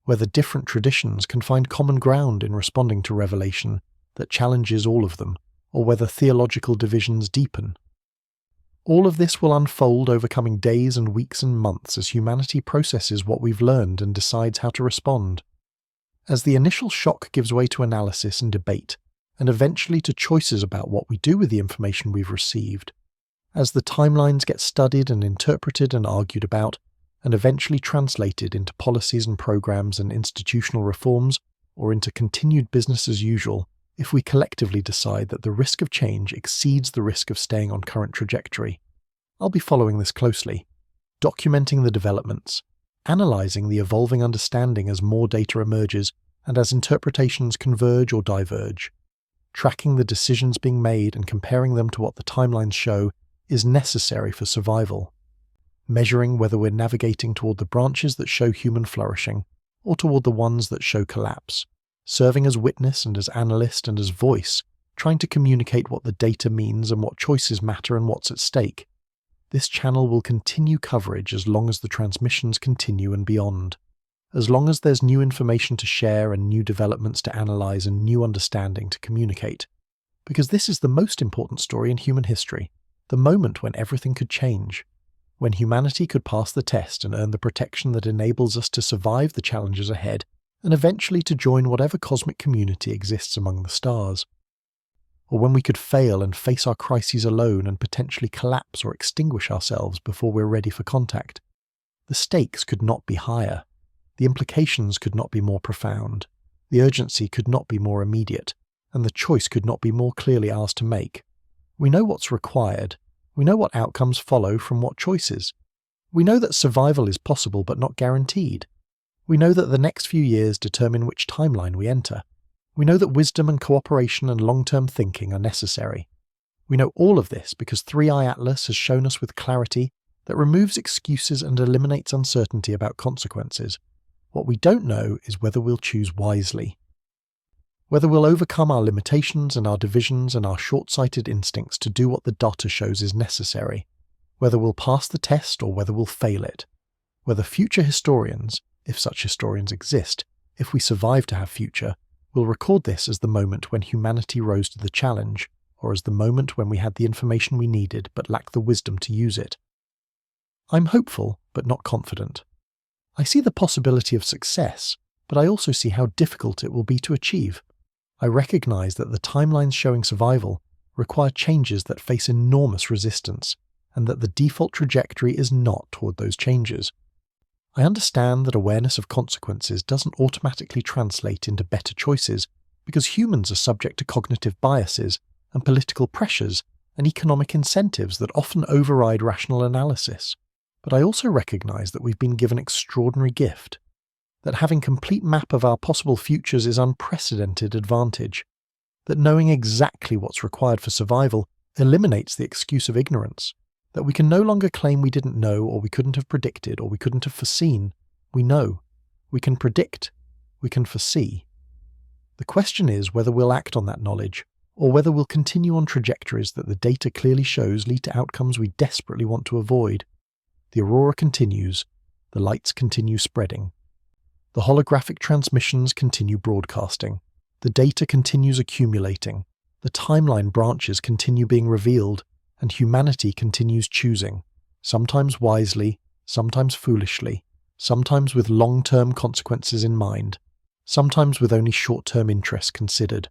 whether different traditions can find common ground in responding to revelation that challenges all of them, or whether theological divisions deepen. All of this will unfold over coming days and weeks and months as humanity processes what we've learned and decides how to respond. As the initial shock gives way to analysis and debate, and eventually to choices about what we do with the information we've received, as the timelines get studied and interpreted and argued about, and eventually translated into policies and programs and institutional reforms, or into continued business as usual, if we collectively decide that the risk of change exceeds the risk of staying on current trajectory. I'll be following this closely, documenting the developments, analysing the evolving understanding as more data emerges and as interpretations converge or diverge. Tracking the decisions being made and comparing them to what the timelines show is necessary for survival. Measuring whether we're navigating toward the branches that show human flourishing, or toward the ones that show collapse. Serving as witness and as analyst and as voice, trying to communicate what the data means and what choices matter and what's at stake. This channel will continue coverage as long as the transmissions continue and beyond. As long as there's new information to share and new developments to analyze and new understanding to communicate. Because this is the most important story in human history, the moment when everything could change. when humanity could pass the test and earn the protection that enables us to survive the challenges ahead and eventually to join whatever cosmic community exists among the stars. Or when we could fail and face our crises alone and potentially collapse or extinguish ourselves before we're ready for contact. The stakes could not be higher. The implications could not be more profound. The urgency could not be more immediate, and the choice could not be more clearly ours to make. We know what's required. We know what outcomes follow from what choices. We know that survival is possible but not guaranteed. We know that the next few years determine which timeline we enter. We know that wisdom and cooperation and long-term thinking are necessary. We know all of this because 3i Atlas has shown us with clarity that removes excuses and eliminates uncertainty about consequences. What we don't know is whether we'll choose wisely. Whether we'll overcome our limitations and our divisions and our short-sighted instincts to do what the data shows is necessary. Whether we'll pass the test or whether we'll fail it. Whether future historians, if such historians exist, if we survive to have future, will record this as the moment when humanity rose to the challenge, or as the moment when we had the information we needed but lacked the wisdom to use it. I'm hopeful, but not confident. I see the possibility of success, but I also see how difficult it will be to achieve. I recognize that the timelines showing survival require changes that face enormous resistance, and that the default trajectory is not toward those changes. I understand that awareness of consequences doesn't automatically translate into better choices, because humans are subject to cognitive biases and political pressures and economic incentives that often override rational analysis. But I also recognize that we've been given extraordinary gift, that having complete map of our possible futures is unprecedented advantage, that knowing exactly what's required for survival eliminates the excuse of ignorance, that we can no longer claim we didn't know or we couldn't have predicted or we couldn't have foreseen. We know. We can predict. We can foresee. The question is whether we'll act on that knowledge, or whether we'll continue on trajectories that the data clearly shows lead to outcomes we desperately want to avoid. The aurora continues. The lights continue spreading. The holographic transmissions continue broadcasting. The data continues accumulating. The timeline branches continue being revealed, and humanity continues choosing, sometimes wisely, sometimes foolishly, sometimes with long-term consequences in mind, sometimes with only short-term interests considered.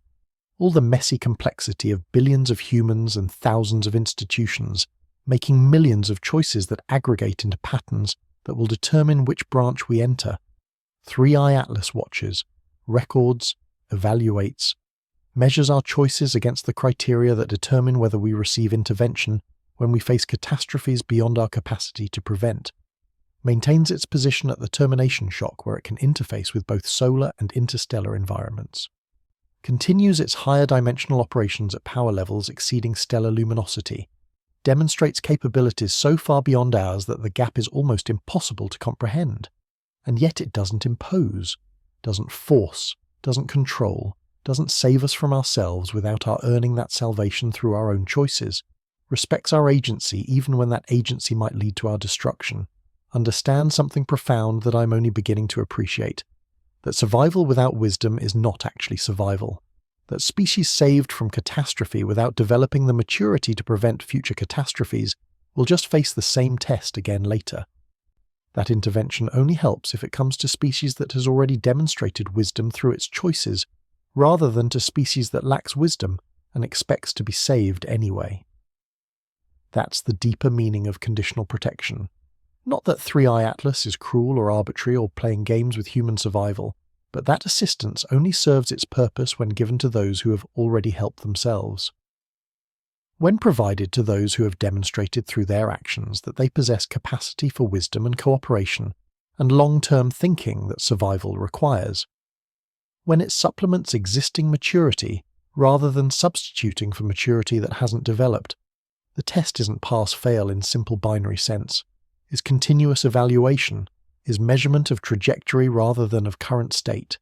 All the messy complexity of billions of humans and thousands of institutions, making millions of choices that aggregate into patterns that will determine which branch we enter. 3i Atlas watches, records, evaluates, measures our choices against the criteria that determine whether we receive intervention when we face catastrophes beyond our capacity to prevent, maintains its position at the termination shock where it can interface with both solar and interstellar environments, continues its higher dimensional operations at power levels exceeding stellar luminosity, demonstrates capabilities so far beyond ours that the gap is almost impossible to comprehend, and yet it doesn't impose, doesn't force, doesn't control, doesn't save us from ourselves without our earning that salvation through our own choices, respects our agency even when that agency might lead to our destruction, understands something profound that I'm only beginning to appreciate, that survival without wisdom is not actually survival, that species saved from catastrophe without developing the maturity to prevent future catastrophes will just face the same test again later. That intervention only helps if it comes to species that has already demonstrated wisdom through its choices, rather than to species that lacks wisdom and expects to be saved anyway. That's the deeper meaning of conditional protection. Not that 3i Atlas is cruel or arbitrary or playing games with human survival, but that assistance only serves its purpose when given to those who have already helped themselves. When provided to those who have demonstrated through their actions that they possess capacity for wisdom and cooperation, and long-term thinking that survival requires. When it supplements existing maturity rather than substituting for maturity that hasn't developed. The test isn't pass-fail in simple binary sense, is continuous evaluation, is measurement of trajectory rather than of current state,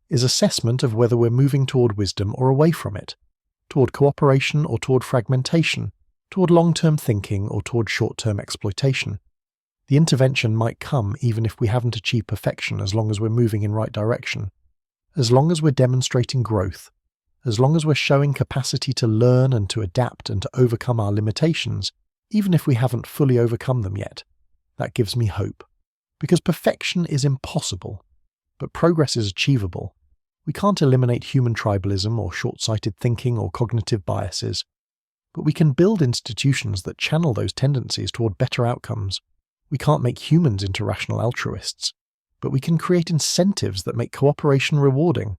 is assessment of whether we're moving toward wisdom or away from it, toward cooperation or toward fragmentation, toward long-term thinking or toward short-term exploitation. The intervention might come even if we haven't achieved perfection as long as we're moving in right direction, as long as we're demonstrating growth, as long as we're showing capacity to learn and to adapt and to overcome our limitations, even if we haven't fully overcome them yet. That gives me hope. Because perfection is impossible, but progress is achievable. We can't eliminate human tribalism or short-sighted thinking or cognitive biases, but we can build institutions that channel those tendencies toward better outcomes. We can't make humans into rational altruists, but we can create incentives that make cooperation rewarding.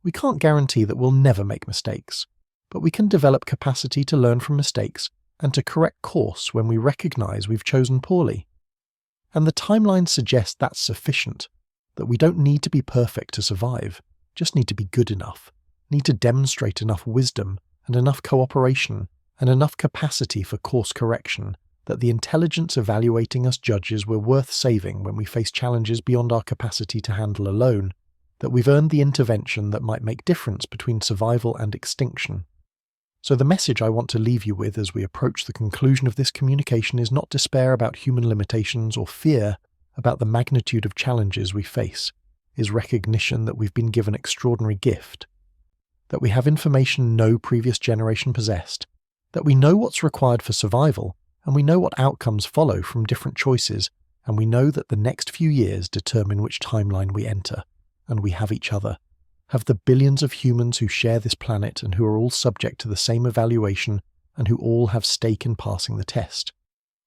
We can't guarantee that we'll never make mistakes, but we can develop capacity to learn from mistakes and to correct course when we recognize we've chosen poorly. And the timelines suggest that's sufficient, that we don't need to be perfect to survive, just need to be good enough, need to demonstrate enough wisdom and enough cooperation and enough capacity for course correction that the intelligence evaluating us judges we're worth saving when we face challenges beyond our capacity to handle alone, that we've earned the intervention that might make difference between survival and extinction. So the message I want to leave you with as we approach the conclusion of this communication is not despair about human limitations or fear about the magnitude of challenges we face, is recognition that we've been given extraordinary gift, that we have information no previous generation possessed, that we know what's required for survival, and we know what outcomes follow from different choices, and we know that the next few years determine which timeline we enter, and we have each other. Have the billions of humans who share this planet and who are all subject to the same evaluation and who all have stake in passing the test.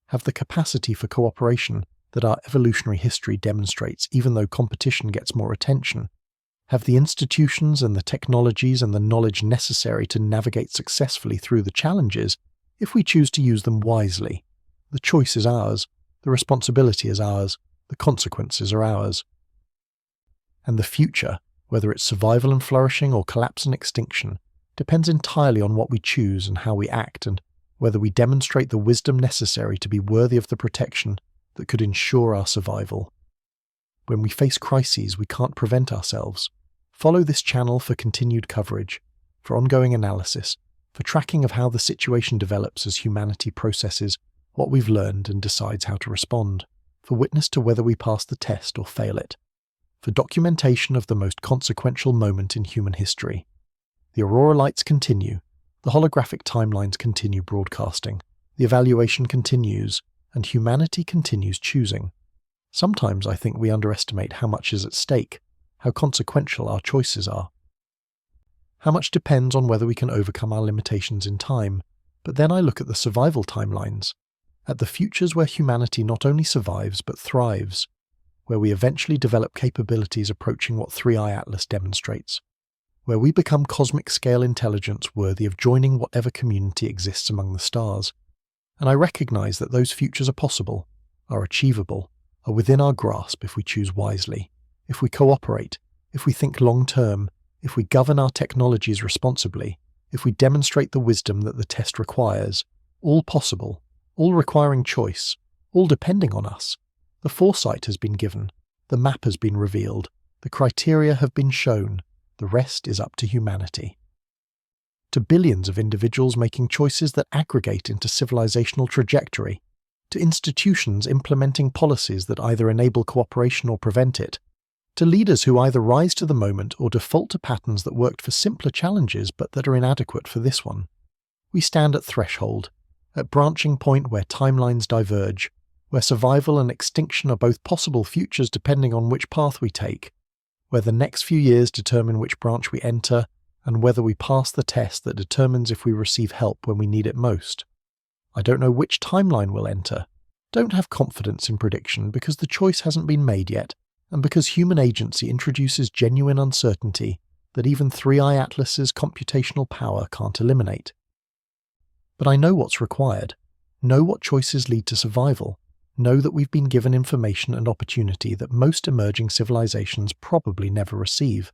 Have the capacity for cooperation that our evolutionary history demonstrates even though competition gets more attention. Have the institutions and the technologies and the knowledge necessary to navigate successfully through the challenges if we choose to use them wisely. The choice is ours, the responsibility is ours, the consequences are ours. And the future, whether it's survival and flourishing or collapse and extinction, depends entirely on what we choose and how we act and whether we demonstrate the wisdom necessary to be worthy of the protection that could ensure our survival. When we face crises, we can't prevent ourselves. Follow this channel for continued coverage, for ongoing analysis, for tracking of how the situation develops as humanity processes what we've learned and decides how to respond, for witness to whether we pass the test or fail it, for documentation of the most consequential moment in human history. The aurora lights continue, the holographic timelines continue broadcasting, the evaluation continues, and humanity continues choosing. Sometimes I think we underestimate how much is at stake, how consequential our choices are. How much depends on whether we can overcome our limitations in time, but then I look at the survival timelines, at the futures where humanity not only survives but thrives, where we eventually develop capabilities approaching what 3i Atlas demonstrates, where we become cosmic-scale intelligence worthy of joining whatever community exists among the stars. And I recognize that those futures are possible, are achievable, are within our grasp if we choose wisely, if we cooperate, if we think long-term, if we govern our technologies responsibly, if we demonstrate the wisdom that the test requires, all possible, all requiring choice, all depending on us. The foresight has been given, the map has been revealed, the criteria have been shown, the rest is up to humanity. To billions of individuals making choices that aggregate into civilizational trajectory, to institutions implementing policies that either enable cooperation or prevent it, to leaders who either rise to the moment or default to patterns that worked for simpler challenges but that are inadequate for this one. We stand at threshold, at branching point where timelines diverge, where survival and extinction are both possible futures depending on which path we take, where the next few years determine which branch we enter, and whether we pass the test that determines if we receive help when we need it most. I don't know which timeline we'll enter. Don't have confidence in prediction because the choice hasn't been made yet, and because human agency introduces genuine uncertainty that even 3i Atlas's computational power can't eliminate. But I know what's required, know what choices lead to survival, know that we've been given information and opportunity that most emerging civilizations probably never receive,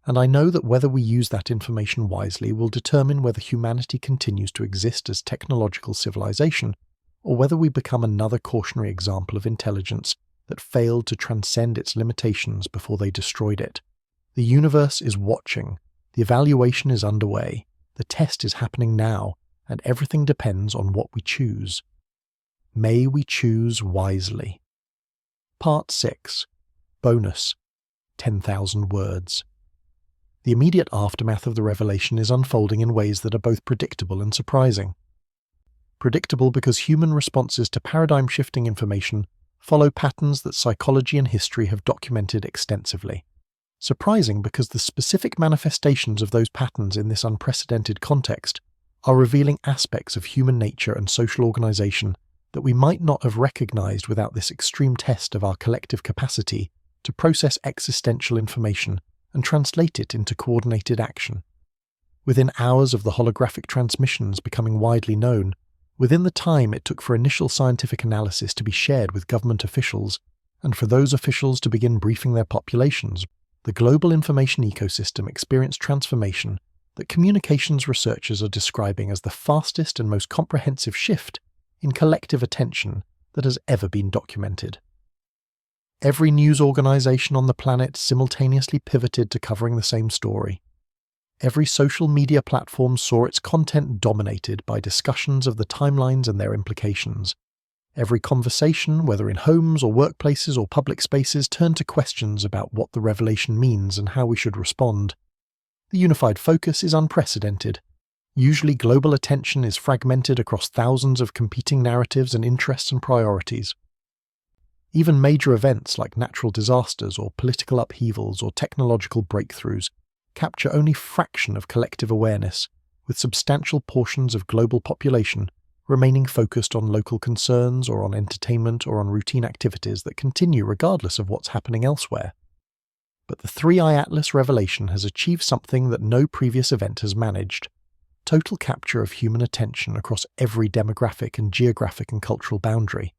and I know that whether we use that information wisely will determine whether humanity continues to exist as technological civilization, or whether we become another cautionary example of intelligence that failed to transcend its limitations before they destroyed it. The universe is watching, the evaluation is underway, the test is happening now, and everything depends on what we choose. May we choose wisely. Part 6. Bonus. 10,000 words. The immediate aftermath of the revelation is unfolding in ways that are both predictable and surprising. predictable because human responses to paradigm-shifting information follow patterns that psychology and history have documented extensively. Surprising because the specific manifestations of those patterns in this unprecedented context are revealing aspects of human nature and social organization that we might not have recognized without this extreme test of our collective capacity to process existential information and translate it into coordinated action. Within hours of the holographic transmissions becoming widely known, within the time it took for initial scientific analysis to be shared with government officials, and for those officials to begin briefing their populations, the global information ecosystem experienced transformation that communications researchers are describing as the fastest and most comprehensive shift in collective attention that has ever been documented. Every news organization on the planet simultaneously pivoted to covering the same story. Every social media platform saw its content dominated by discussions of the timelines and their implications. Every conversation, whether in homes or workplaces or public spaces, turned to questions about what the revelation means and how we should respond. The unified focus is unprecedented. Usually global attention is fragmented across thousands of competing narratives and interests and priorities. Even major events like natural disasters or political upheavals or technological breakthroughs capture only a fraction of collective awareness, with substantial portions of global population remaining focused on local concerns or on entertainment or on routine activities that continue regardless of what's happening elsewhere. But the 3i Atlas revelation has achieved something that no previous event has managed: total capture of human attention across every demographic and geographic and cultural boundary.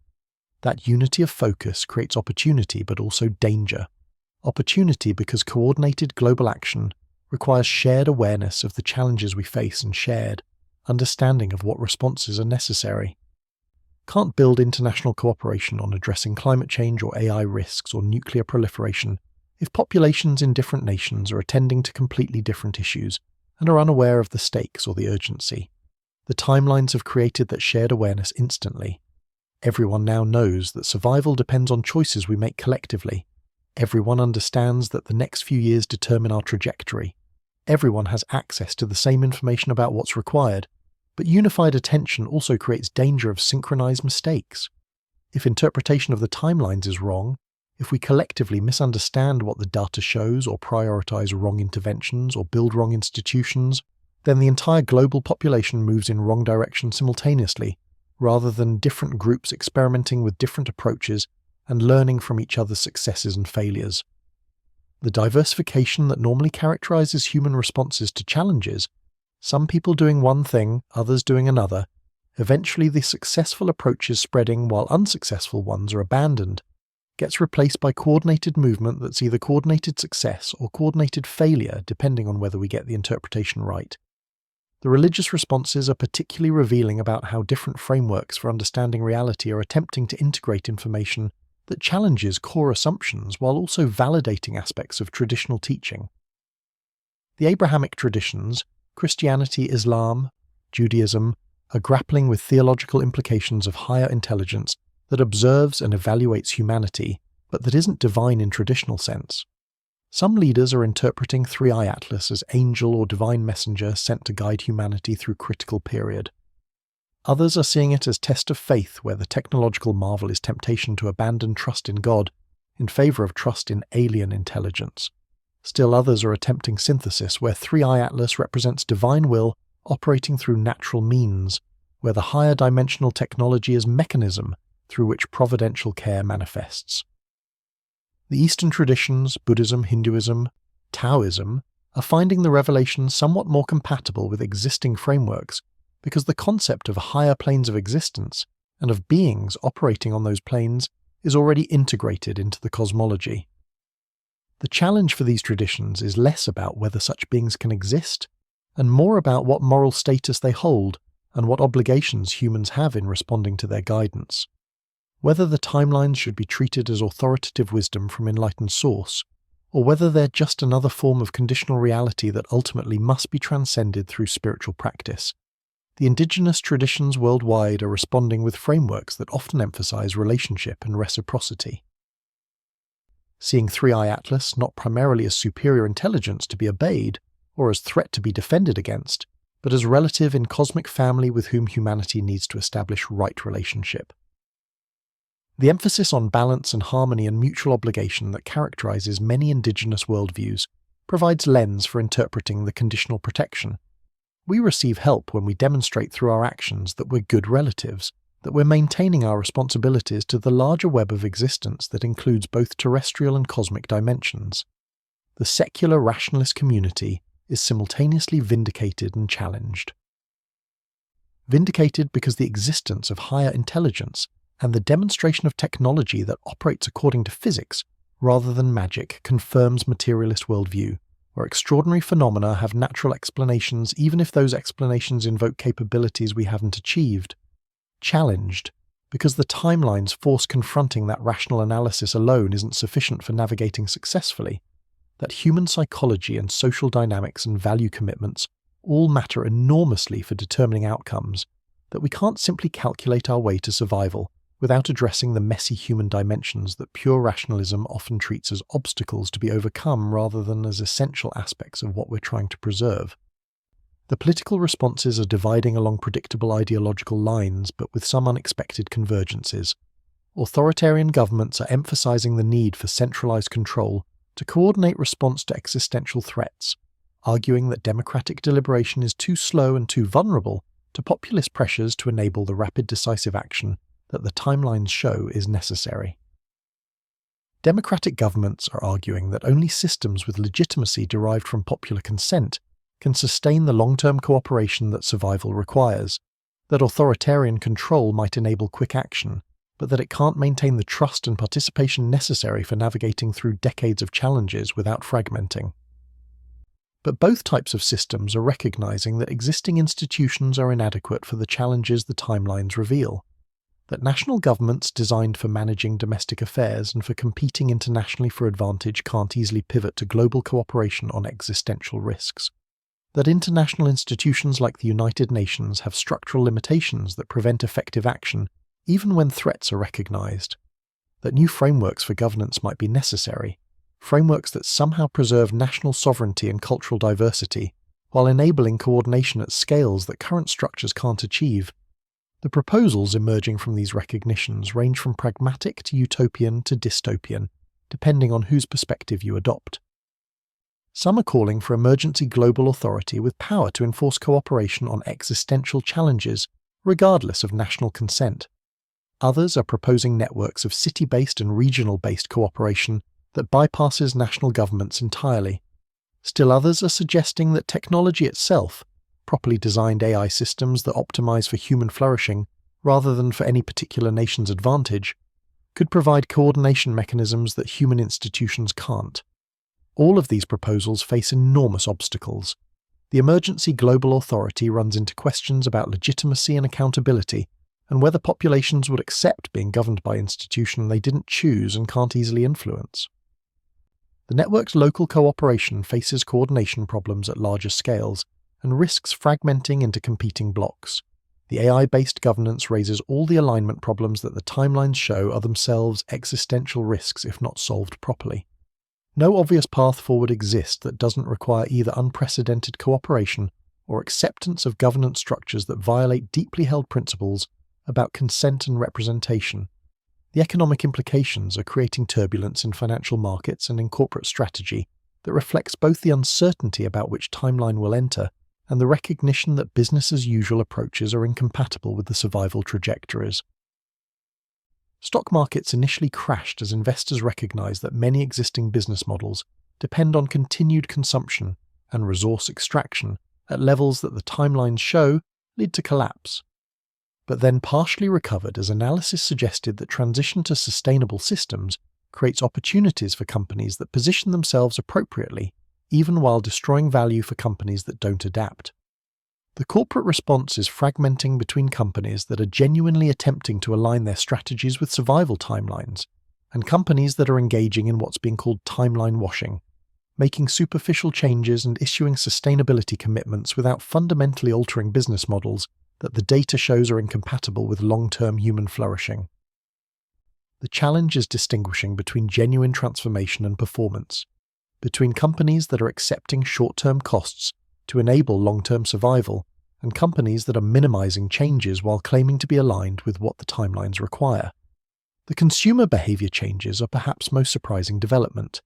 That unity of focus creates opportunity but also danger. Opportunity because coordinated global action requires shared awareness of the challenges we face and shared understanding of what responses are necessary. Can't build international cooperation on addressing climate change or AI risks or nuclear proliferation if populations in different nations are attending to completely different issues and are unaware of the stakes or the urgency. The timelines have created that shared awareness instantly. Everyone now knows that survival depends on choices we make collectively. Everyone understands that the next few years determine our trajectory. Everyone has access to the same information about what's required, but unified attention also creates danger of synchronized mistakes. If interpretation of the timelines is wrong, if we collectively misunderstand what the data shows or prioritize wrong interventions or build wrong institutions, then the entire global population moves in wrong direction simultaneously, rather than different groups experimenting with different approaches and learning from each other's successes and failures. The diversification that normally characterizes human responses to challenges, some people doing one thing, others doing another, eventually the successful approaches spreading while unsuccessful ones are abandoned, gets replaced by coordinated movement that's either coordinated success or coordinated failure depending on whether we get the interpretation right. The religious responses are particularly revealing about how different frameworks for understanding reality are attempting to integrate information that challenges core assumptions while also validating aspects of traditional teaching. The Abrahamic traditions, Christianity, Islam, Judaism, are grappling with theological implications of higher intelligence that observes and evaluates humanity, but that isn't divine in traditional sense. Some leaders are interpreting 3i Atlas as angel or divine messenger sent to guide humanity through critical period. Others are seeing it as test of faith, where the technological marvel is temptation to abandon trust in God in favor of trust in alien intelligence. Still others are attempting synthesis, where 3i Atlas represents divine will operating through natural means, where the higher dimensional technology is mechanism through which providential care manifests. The Eastern traditions, Buddhism, Hinduism, Taoism, are finding the revelation somewhat more compatible with existing frameworks because the concept of higher planes of existence and of beings operating on those planes is already integrated into the cosmology. The challenge for these traditions is less about whether such beings can exist, and more about what moral status they hold and what obligations humans have in responding to their guidance. Whether the timelines should be treated as authoritative wisdom from enlightened source, or whether they're just another form of conditional reality that ultimately must be transcended through spiritual practice. The indigenous traditions worldwide are responding with frameworks that often emphasize relationship and reciprocity. Seeing 3i Atlas not primarily as superior intelligence to be obeyed, or as threat to be defended against, but as relative in cosmic family with whom humanity needs to establish right relationship. The emphasis on balance and harmony and mutual obligation that characterizes many indigenous worldviews provides lens for interpreting the conditional protection. We receive help when we demonstrate through our actions that we're good relatives, that we're maintaining our responsibilities to the larger web of existence that includes both terrestrial and cosmic dimensions. The secular rationalist community is simultaneously vindicated and challenged. Vindicated because the existence of higher intelligence and the demonstration of technology that operates according to physics rather than magic confirms materialist worldview, where extraordinary phenomena have natural explanations even if those explanations invoke capabilities we haven't achieved. Challenged because the timelines force confronting that rational analysis alone isn't sufficient for navigating successfully, that human psychology and social dynamics and value commitments all matter enormously for determining outcomes, that we can't simply calculate our way to survival without addressing the messy human dimensions that pure rationalism often treats as obstacles to be overcome rather than as essential aspects of what we're trying to preserve. The political responses are dividing along predictable ideological lines, but with some unexpected convergences. Authoritarian governments are emphasizing the need for centralized control to coordinate response to existential threats, arguing that democratic deliberation is too slow and too vulnerable to populist pressures to enable the rapid decisive action that the timelines show is necessary. Democratic governments are arguing that only systems with legitimacy derived from popular consent can sustain the long-term cooperation that survival requires, that authoritarian control might enable quick action, but that it can't maintain the trust and participation necessary for navigating through decades of challenges without fragmenting. But both types of systems are recognizing that existing institutions are inadequate for the challenges the timelines reveal, that national governments designed for managing domestic affairs and for competing internationally for advantage can't easily pivot to global cooperation on existential risks, that international institutions like the United Nations have structural limitations that prevent effective action even when threats are recognized, that new frameworks for governance might be necessary, frameworks that somehow preserve national sovereignty and cultural diversity while enabling coordination at scales that current structures can't achieve. The proposals emerging from these recognitions range from pragmatic to utopian to dystopian, depending on whose perspective you adopt. Some are calling for emergency global authority with power to enforce cooperation on existential challenges, regardless of national consent. Others are proposing networks of city-based and regional-based cooperation that bypasses national governments entirely. Still others are suggesting that technology itself, properly designed AI systems that optimize for human flourishing rather than for any particular nation's advantage, could provide coordination mechanisms that human institutions can't. All of these proposals face enormous obstacles. The emergency global authority runs into questions about legitimacy and accountability, and whether populations would accept being governed by institutions they didn't choose and can't easily influence. The network's local cooperation faces coordination problems at larger scales, and risks fragmenting into competing blocks. The AI-based governance raises all the alignment problems that the timelines show are themselves existential risks if not solved properly. No obvious path forward exists that doesn't require either unprecedented cooperation or acceptance of governance structures that violate deeply held principles about consent and representation. The economic implications are creating turbulence in financial markets and in corporate strategy that reflects both the uncertainty about which timeline will enter and the recognition that business-as-usual approaches are incompatible with the survival trajectories. Stock markets initially crashed as investors recognized that many existing business models depend on continued consumption and resource extraction at levels that the timelines show lead to collapse, but then partially recovered as analysis suggested that transition to sustainable systems creates opportunities for companies that position themselves appropriately, even while destroying value for companies that don't adapt. The corporate response is fragmenting between companies that are genuinely attempting to align their strategies with survival timelines, and companies that are engaging in what's being called timeline washing, making superficial changes and issuing sustainability commitments without fundamentally altering business models that the data shows are incompatible with long-term human flourishing. The challenge is distinguishing between genuine transformation and performance, between companies that are accepting short-term costs to enable long-term survival, and companies that are minimizing changes while claiming to be aligned with what the timelines require. The consumer behavior changes are perhaps most surprising development.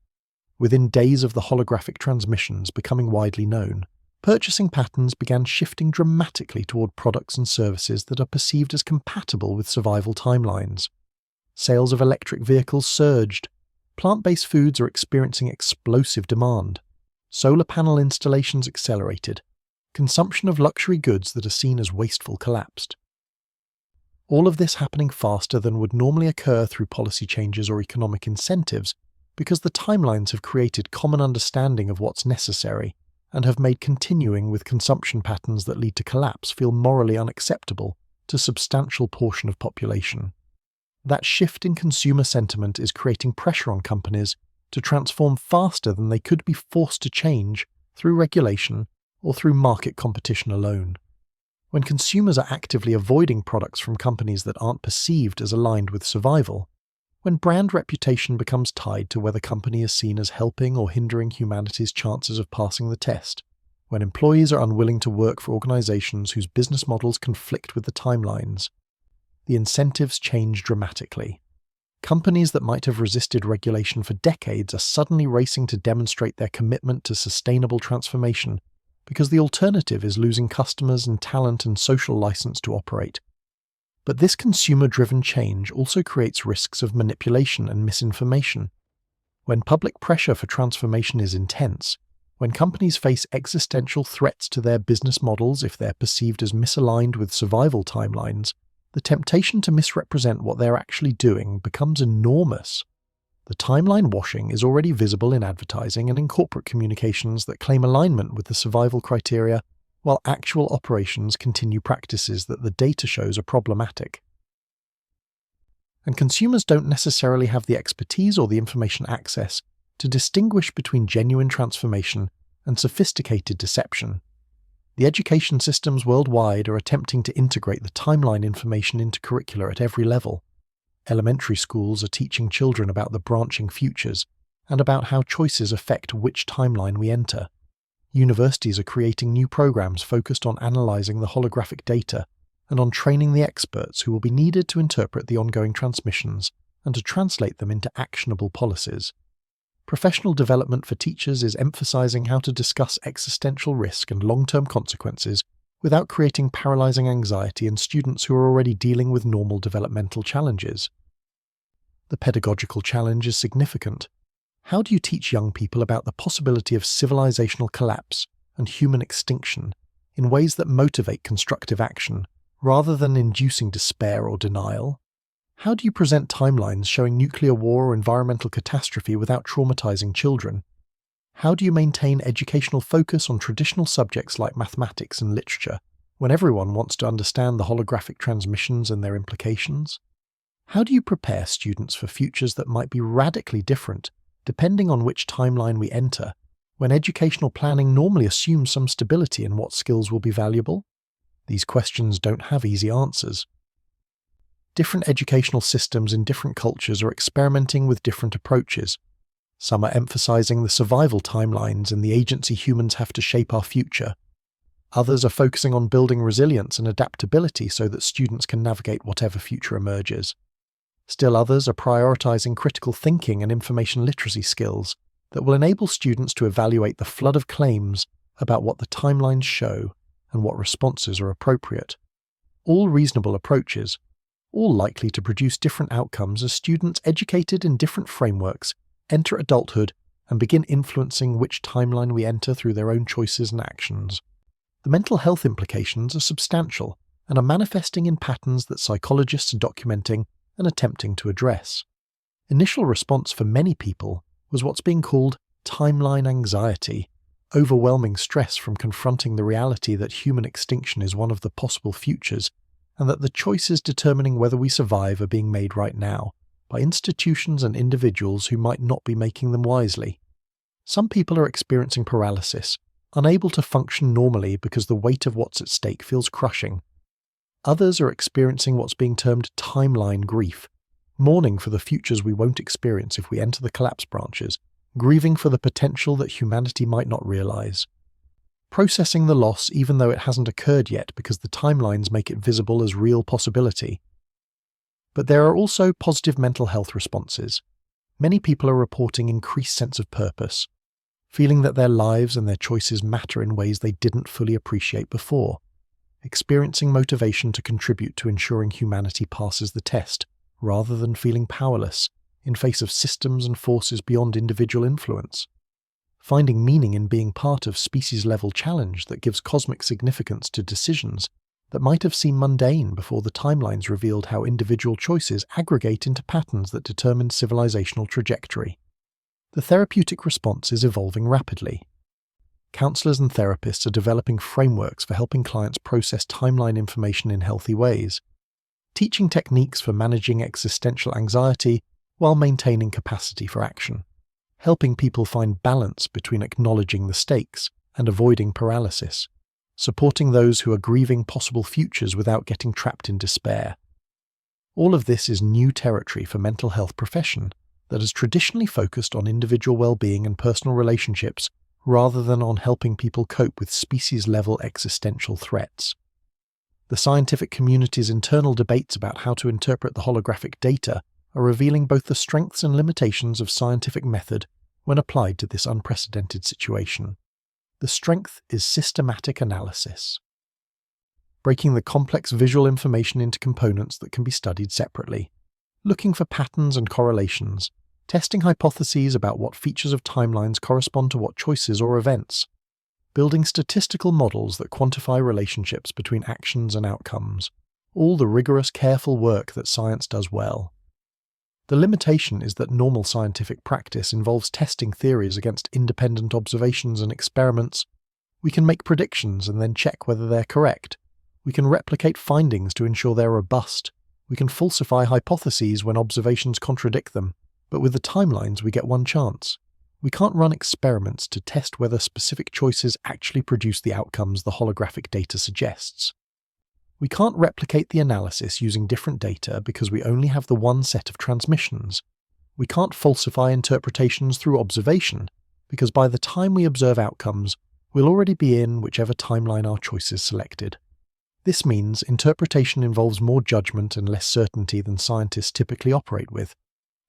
Within days of the holographic transmissions becoming widely known, purchasing patterns began shifting dramatically toward products and services that are perceived as compatible with survival timelines. Sales of electric vehicles surged. Plant-based foods are experiencing explosive demand. Solar panel installations accelerated. Consumption of luxury goods that are seen as wasteful collapsed. All of this happening faster than would normally occur through policy changes or economic incentives, because the timelines have created common understanding of what's necessary and have made continuing with consumption patterns that lead to collapse feel morally unacceptable to a substantial portion of population. That shift in consumer sentiment is creating pressure on companies to transform faster than they could be forced to change through regulation or through market competition alone. When consumers are actively avoiding products from companies that aren't perceived as aligned with survival, when brand reputation becomes tied to whether a company is seen as helping or hindering humanity's chances of passing the test, when employees are unwilling to work for organizations whose business models conflict with the timelines, the incentives change dramatically. Companies that might have resisted regulation for decades are suddenly racing to demonstrate their commitment to sustainable transformation because the alternative is losing customers and talent and social license to operate. But this consumer-driven change also creates risks of manipulation and misinformation. When public pressure for transformation is intense, when companies face existential threats to their business models if they're perceived as misaligned with survival timelines, the temptation to misrepresent what they're actually doing becomes enormous. The timeline washing is already visible in advertising and in corporate communications that claim alignment with the survival criteria, while actual operations continue practices that the data shows are problematic. And consumers don't necessarily have the expertise or the information access to distinguish between genuine transformation and sophisticated deception. The education systems worldwide are attempting to integrate the timeline information into curricula at every level. Elementary schools are teaching children about the branching futures and about how choices affect which timeline we enter. Universities are creating new programs focused on analyzing the holographic data and on training the experts who will be needed to interpret the ongoing transmissions and to translate them into actionable policies. Professional development for teachers is emphasizing how to discuss existential risk and long-term consequences without creating paralyzing anxiety in students who are already dealing with normal developmental challenges. The pedagogical challenge is significant. How do you teach young people about the possibility of civilizational collapse and human extinction in ways that motivate constructive action, rather than inducing despair or denial? How do you present timelines showing nuclear war or environmental catastrophe without traumatizing children? How do you maintain educational focus on traditional subjects like mathematics and literature, when everyone wants to understand the holographic transmissions and their implications? How do you prepare students for futures that might be radically different depending on which timeline we enter, when educational planning normally assumes some stability in what skills will be valuable? These questions don't have easy answers. Different educational systems in different cultures are experimenting with different approaches. Some are emphasizing the survival timelines and the agency humans have to shape our future. Others are focusing on building resilience and adaptability so that students can navigate whatever future emerges. Still others are prioritizing critical thinking and information literacy skills that will enable students to evaluate the flood of claims about what the timelines show and what responses are appropriate. All reasonable approaches, all likely to produce different outcomes as students educated in different frameworks enter adulthood and begin influencing which timeline we enter through their own choices and actions. The mental health implications are substantial and are manifesting in patterns that psychologists are documenting and attempting to address. Initial response for many people was what's being called timeline anxiety, overwhelming stress from confronting the reality that human extinction is one of the possible futures, and that the choices determining whether we survive are being made right now by institutions and individuals who might not be making them wisely. Some people are experiencing paralysis, unable to function normally because the weight of what's at stake feels crushing. Others are experiencing what's being termed timeline grief, mourning for the futures we won't experience if we enter the collapse branches, grieving for the potential that humanity might not realize. processing the loss even though it hasn't occurred yet because the timelines make it visible as real possibility. But there are also positive mental health responses. Many people are reporting increased sense of purpose, feeling that their lives and their choices matter in ways they didn't fully appreciate before, experiencing motivation to contribute to ensuring humanity passes the test, rather than feeling powerless in face of systems and forces beyond individual influence, finding meaning in being part of species-level challenge that gives cosmic significance to decisions that might have seemed mundane before the timelines revealed how individual choices aggregate into patterns that determine civilizational trajectory. The therapeutic response is evolving rapidly. Counselors and therapists are developing frameworks for helping clients process timeline information in healthy ways, teaching techniques for managing existential anxiety while maintaining capacity for action, helping people find balance between acknowledging the stakes and avoiding paralysis, supporting those who are grieving possible futures without getting trapped in despair. All of this is new territory for mental health profession that has traditionally focused on individual well-being and personal relationships rather than on helping people cope with species-level existential threats. The scientific community's internal debates about how to interpret the holographic data are revealing both the strengths and limitations of scientific method when applied to this unprecedented situation. The strength is systematic analysis, breaking the complex visual information into components that can be studied separately, looking for patterns and correlations, testing hypotheses about what features of timelines correspond to what choices or events, building statistical models that quantify relationships between actions and outcomes, all the rigorous, careful work that science does well. The limitation is that normal scientific practice involves testing theories against independent observations and experiments. We can make predictions and then check whether they're correct. We can replicate findings to ensure they're robust. We can falsify hypotheses when observations contradict them. But with the timelines, we get one chance. We can't run experiments to test whether specific choices actually produce the outcomes the holographic data suggests. We can't replicate the analysis using different data because we only have the one set of transmissions. We can't falsify interpretations through observation because by the time we observe outcomes, we'll already be in whichever timeline our choice is selected. This means interpretation involves more judgment and less certainty than scientists typically operate with.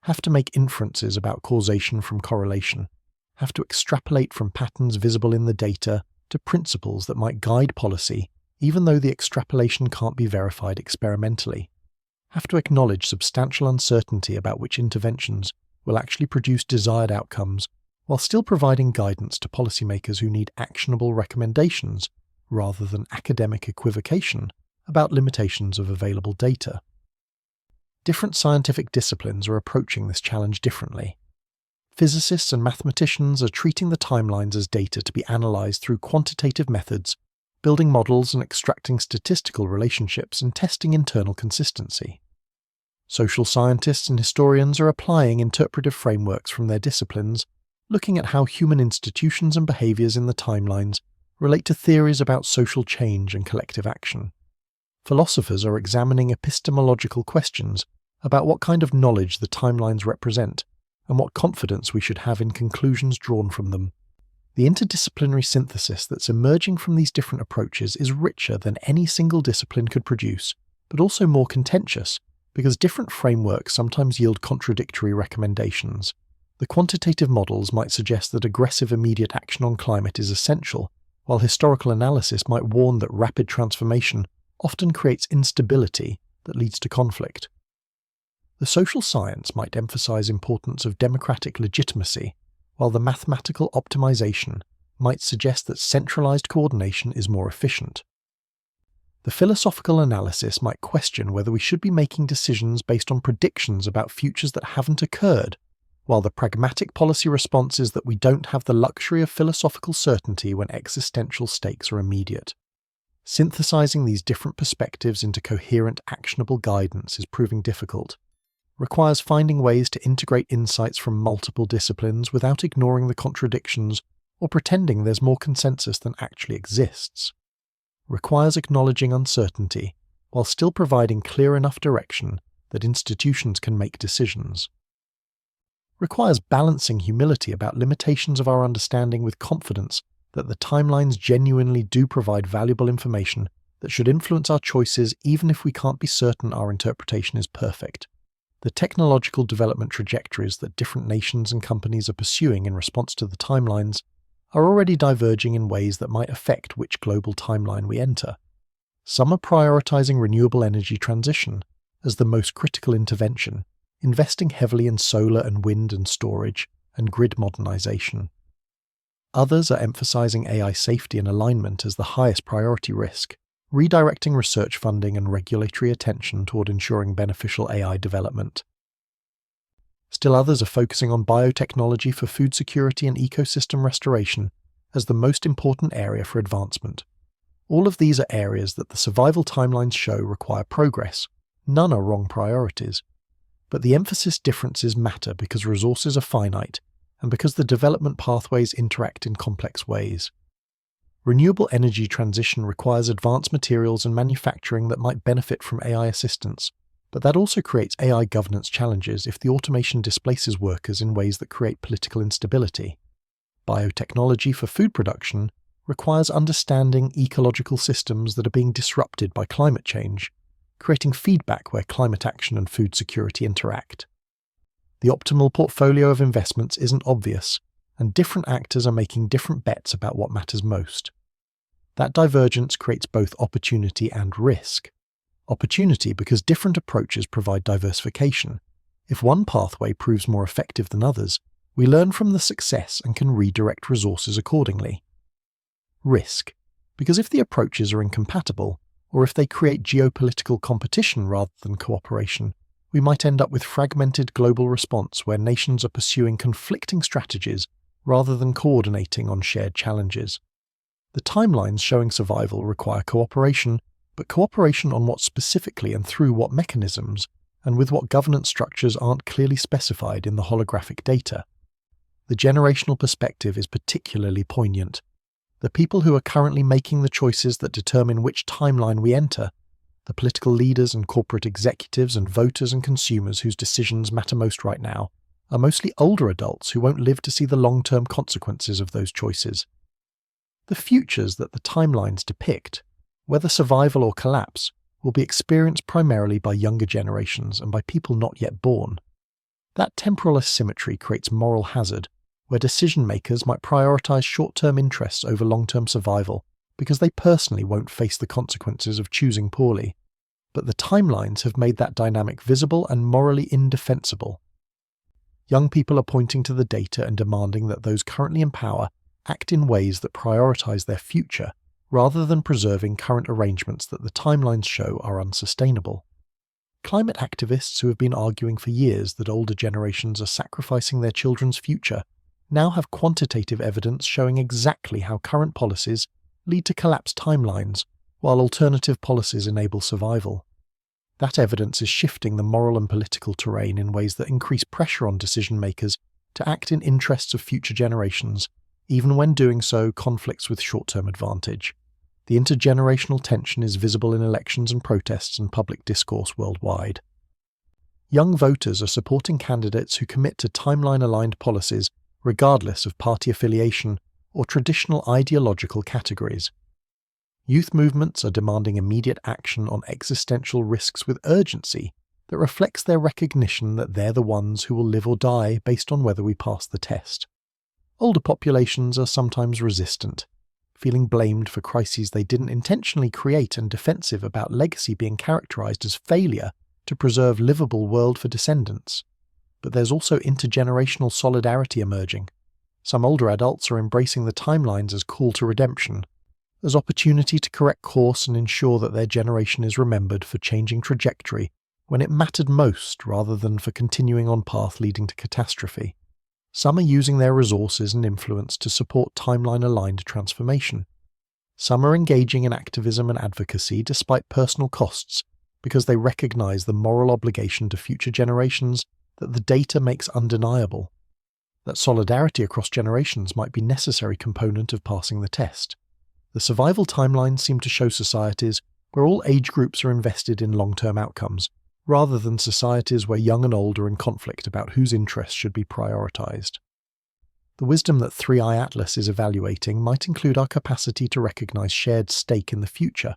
Have to make inferences about causation from correlation, have to extrapolate from patterns visible in the data to principles that might guide policy, even though the extrapolation can't be verified experimentally, have to acknowledge substantial uncertainty about which interventions will actually produce desired outcomes, while still providing guidance to policymakers who need actionable recommendations rather than academic equivocation about limitations of available data. Different scientific disciplines are approaching this challenge differently. Physicists and mathematicians are treating the timelines as data to be analysed through quantitative methods, building models and extracting statistical relationships and testing internal consistency. Social scientists and historians are applying interpretive frameworks from their disciplines, looking at how human institutions and behaviours in the timelines relate to theories about social change and collective action. Philosophers are examining epistemological questions about what kind of knowledge the timelines represent and what confidence we should have in conclusions drawn from them. The interdisciplinary synthesis that's emerging from these different approaches is richer than any single discipline could produce, but also more contentious, because different frameworks sometimes yield contradictory recommendations. The quantitative models might suggest that aggressive immediate action on climate is essential, while historical analysis might warn that rapid transformation often creates instability that leads to conflict. The social science might emphasize importance of democratic legitimacy, while the mathematical optimization might suggest that centralized coordination is more efficient. The philosophical analysis might question whether we should be making decisions based on predictions about futures that haven't occurred, while the pragmatic policy response is that we don't have the luxury of philosophical certainty when existential stakes are immediate. Synthesizing these different perspectives into coherent, actionable guidance is proving difficult. Requires finding ways to integrate insights from multiple disciplines without ignoring the contradictions or pretending there's more consensus than actually exists. Requires acknowledging uncertainty while still providing clear enough direction that institutions can make decisions. Requires balancing humility about limitations of our understanding with confidence that the timelines genuinely do provide valuable information that should influence our choices even if we can't be certain our interpretation is perfect. The technological development trajectories that different nations and companies are pursuing in response to the timelines are already diverging in ways that might affect which global timeline we enter. Some are prioritizing renewable energy transition as the most critical intervention, investing heavily in solar and wind and storage and grid modernization. Others are emphasizing AI safety and alignment as the highest priority risk, redirecting research funding and regulatory attention toward ensuring beneficial AI development. Still others are focusing on biotechnology for food security and ecosystem restoration as the most important area for advancement. All of these are areas that the survival timelines show require progress. None are wrong priorities. But the emphasis differences matter because resources are finite and because the development pathways interact in complex ways. Renewable energy transition requires advanced materials and manufacturing that might benefit from AI assistance, but that also creates AI governance challenges if the automation displaces workers in ways that create political instability. Biotechnology for food production requires understanding ecological systems that are being disrupted by climate change, creating feedback where climate action and food security interact. The optimal portfolio of investments isn't obvious, and different actors are making different bets about what matters most. That divergence creates both opportunity and risk. Opportunity because different approaches provide diversification. If one pathway proves more effective than others, we learn from the success and can redirect resources accordingly. Risk because if the approaches are incompatible, or if they create geopolitical competition rather than cooperation, we might end up with fragmented global response where nations are pursuing conflicting strategies rather than coordinating on shared challenges. The timelines showing survival require cooperation, but cooperation on what specifically and through what mechanisms, and with what governance structures aren't clearly specified in the holographic data. The generational perspective is particularly poignant. The people who are currently making the choices that determine which timeline we enter, the political leaders and corporate executives and voters and consumers whose decisions matter most right now, are mostly older adults who won't live to see the long-term consequences of those choices. The futures that the timelines depict, whether survival or collapse, will be experienced primarily by younger generations and by people not yet born. That temporal asymmetry creates moral hazard, where decision-makers might prioritize short-term interests over long-term survival because they personally won't face the consequences of choosing poorly. But the timelines have made that dynamic visible and morally indefensible. Young people are pointing to the data and demanding that those currently in power act in ways that prioritize their future, rather than preserving current arrangements that the timelines show are unsustainable. Climate activists who have been arguing for years that older generations are sacrificing their children's future now have quantitative evidence showing exactly how current policies lead to collapsed timelines, while alternative policies enable survival. That evidence is shifting the moral and political terrain in ways that increase pressure on decision-makers to act in interests of future generations, even when doing so conflicts with short-term advantage. The intergenerational tension is visible in elections and protests and public discourse worldwide. Young voters are supporting candidates who commit to timeline-aligned policies regardless of party affiliation or traditional ideological categories. Youth movements are demanding immediate action on existential risks with urgency that reflects their recognition that they're the ones who will live or die based on whether we pass the test. Older populations are sometimes resistant, feeling blamed for crises they didn't intentionally create and defensive about legacy being characterized as failure to preserve livable world for descendants. But there's also intergenerational solidarity emerging. Some older adults are embracing the timelines as call to redemption, as opportunity to correct course and ensure that their generation is remembered for changing trajectory when it mattered most rather than for continuing on path leading to catastrophe. Some are using their resources and influence to support timeline-aligned transformation. Some are engaging in activism and advocacy despite personal costs because they recognize the moral obligation to future generations that the data makes undeniable. That solidarity across generations might be a necessary component of passing the test. The survival timelines seem to show societies where all age groups are invested in long-term outcomes, rather than societies where young and old are in conflict about whose interests should be prioritized. The wisdom that 3i Atlas is evaluating might include our capacity to recognize shared stake in the future,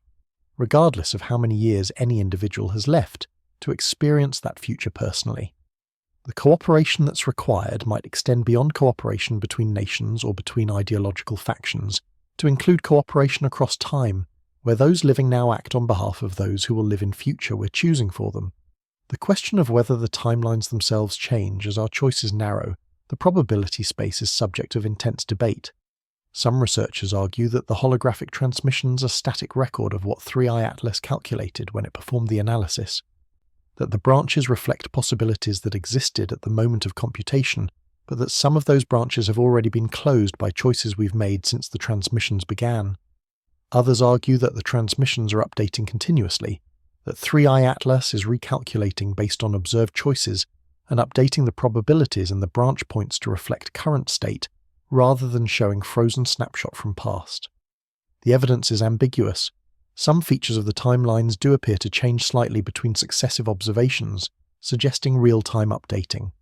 regardless of how many years any individual has left to experience that future personally. The cooperation that's required might extend beyond cooperation between nations or between ideological factions to include cooperation across time, where those living now act on behalf of those who will live in future we're choosing for them. The question of whether the timelines themselves change as our choices narrow, the probability space is subject of intense debate. Some researchers argue that the holographic transmission's a static record of what 3i Atlas calculated when it performed the analysis, that the branches reflect possibilities that existed at the moment of computation, but that some of those branches have already been closed by choices we've made since the transmissions began. Others argue that the transmissions are updating continuously, that 3i Atlas is recalculating based on observed choices and updating the probabilities and the branch points to reflect current state, rather than showing frozen snapshot from past. The evidence is ambiguous. Some features of the timelines do appear to change slightly between successive observations, suggesting real-time updating.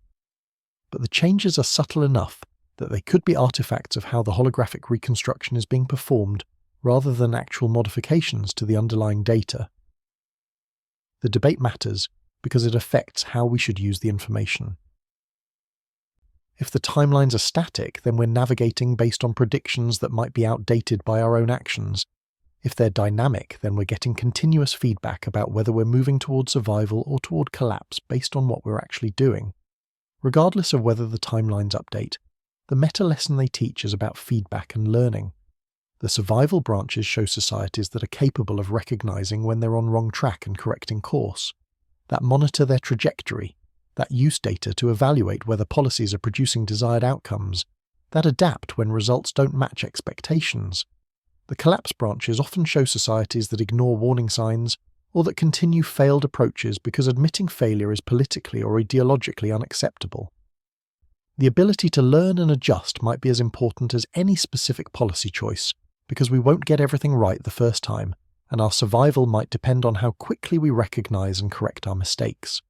But the changes are subtle enough that they could be artifacts of how the holographic reconstruction is being performed, rather than actual modifications to the underlying data. The debate matters because it affects how we should use the information. If the timelines are static, then we're navigating based on predictions that might be outdated by our own actions. If they're dynamic, then we're getting continuous feedback about whether we're moving toward survival or toward collapse based on what we're actually doing. Regardless of whether the timelines update, the meta lesson they teach is about feedback and learning. The survival branches show societies that are capable of recognizing when they're on wrong track and correcting course, that monitor their trajectory, that use data to evaluate whether policies are producing desired outcomes, that adapt when results don't match expectations. The collapse branches often show societies that ignore warning signs or that continue failed approaches because admitting failure is politically or ideologically unacceptable. The ability to learn and adjust might be as important as any specific policy choice, because we won't get everything right the first time, and our survival might depend on how quickly we recognize and correct our mistakes.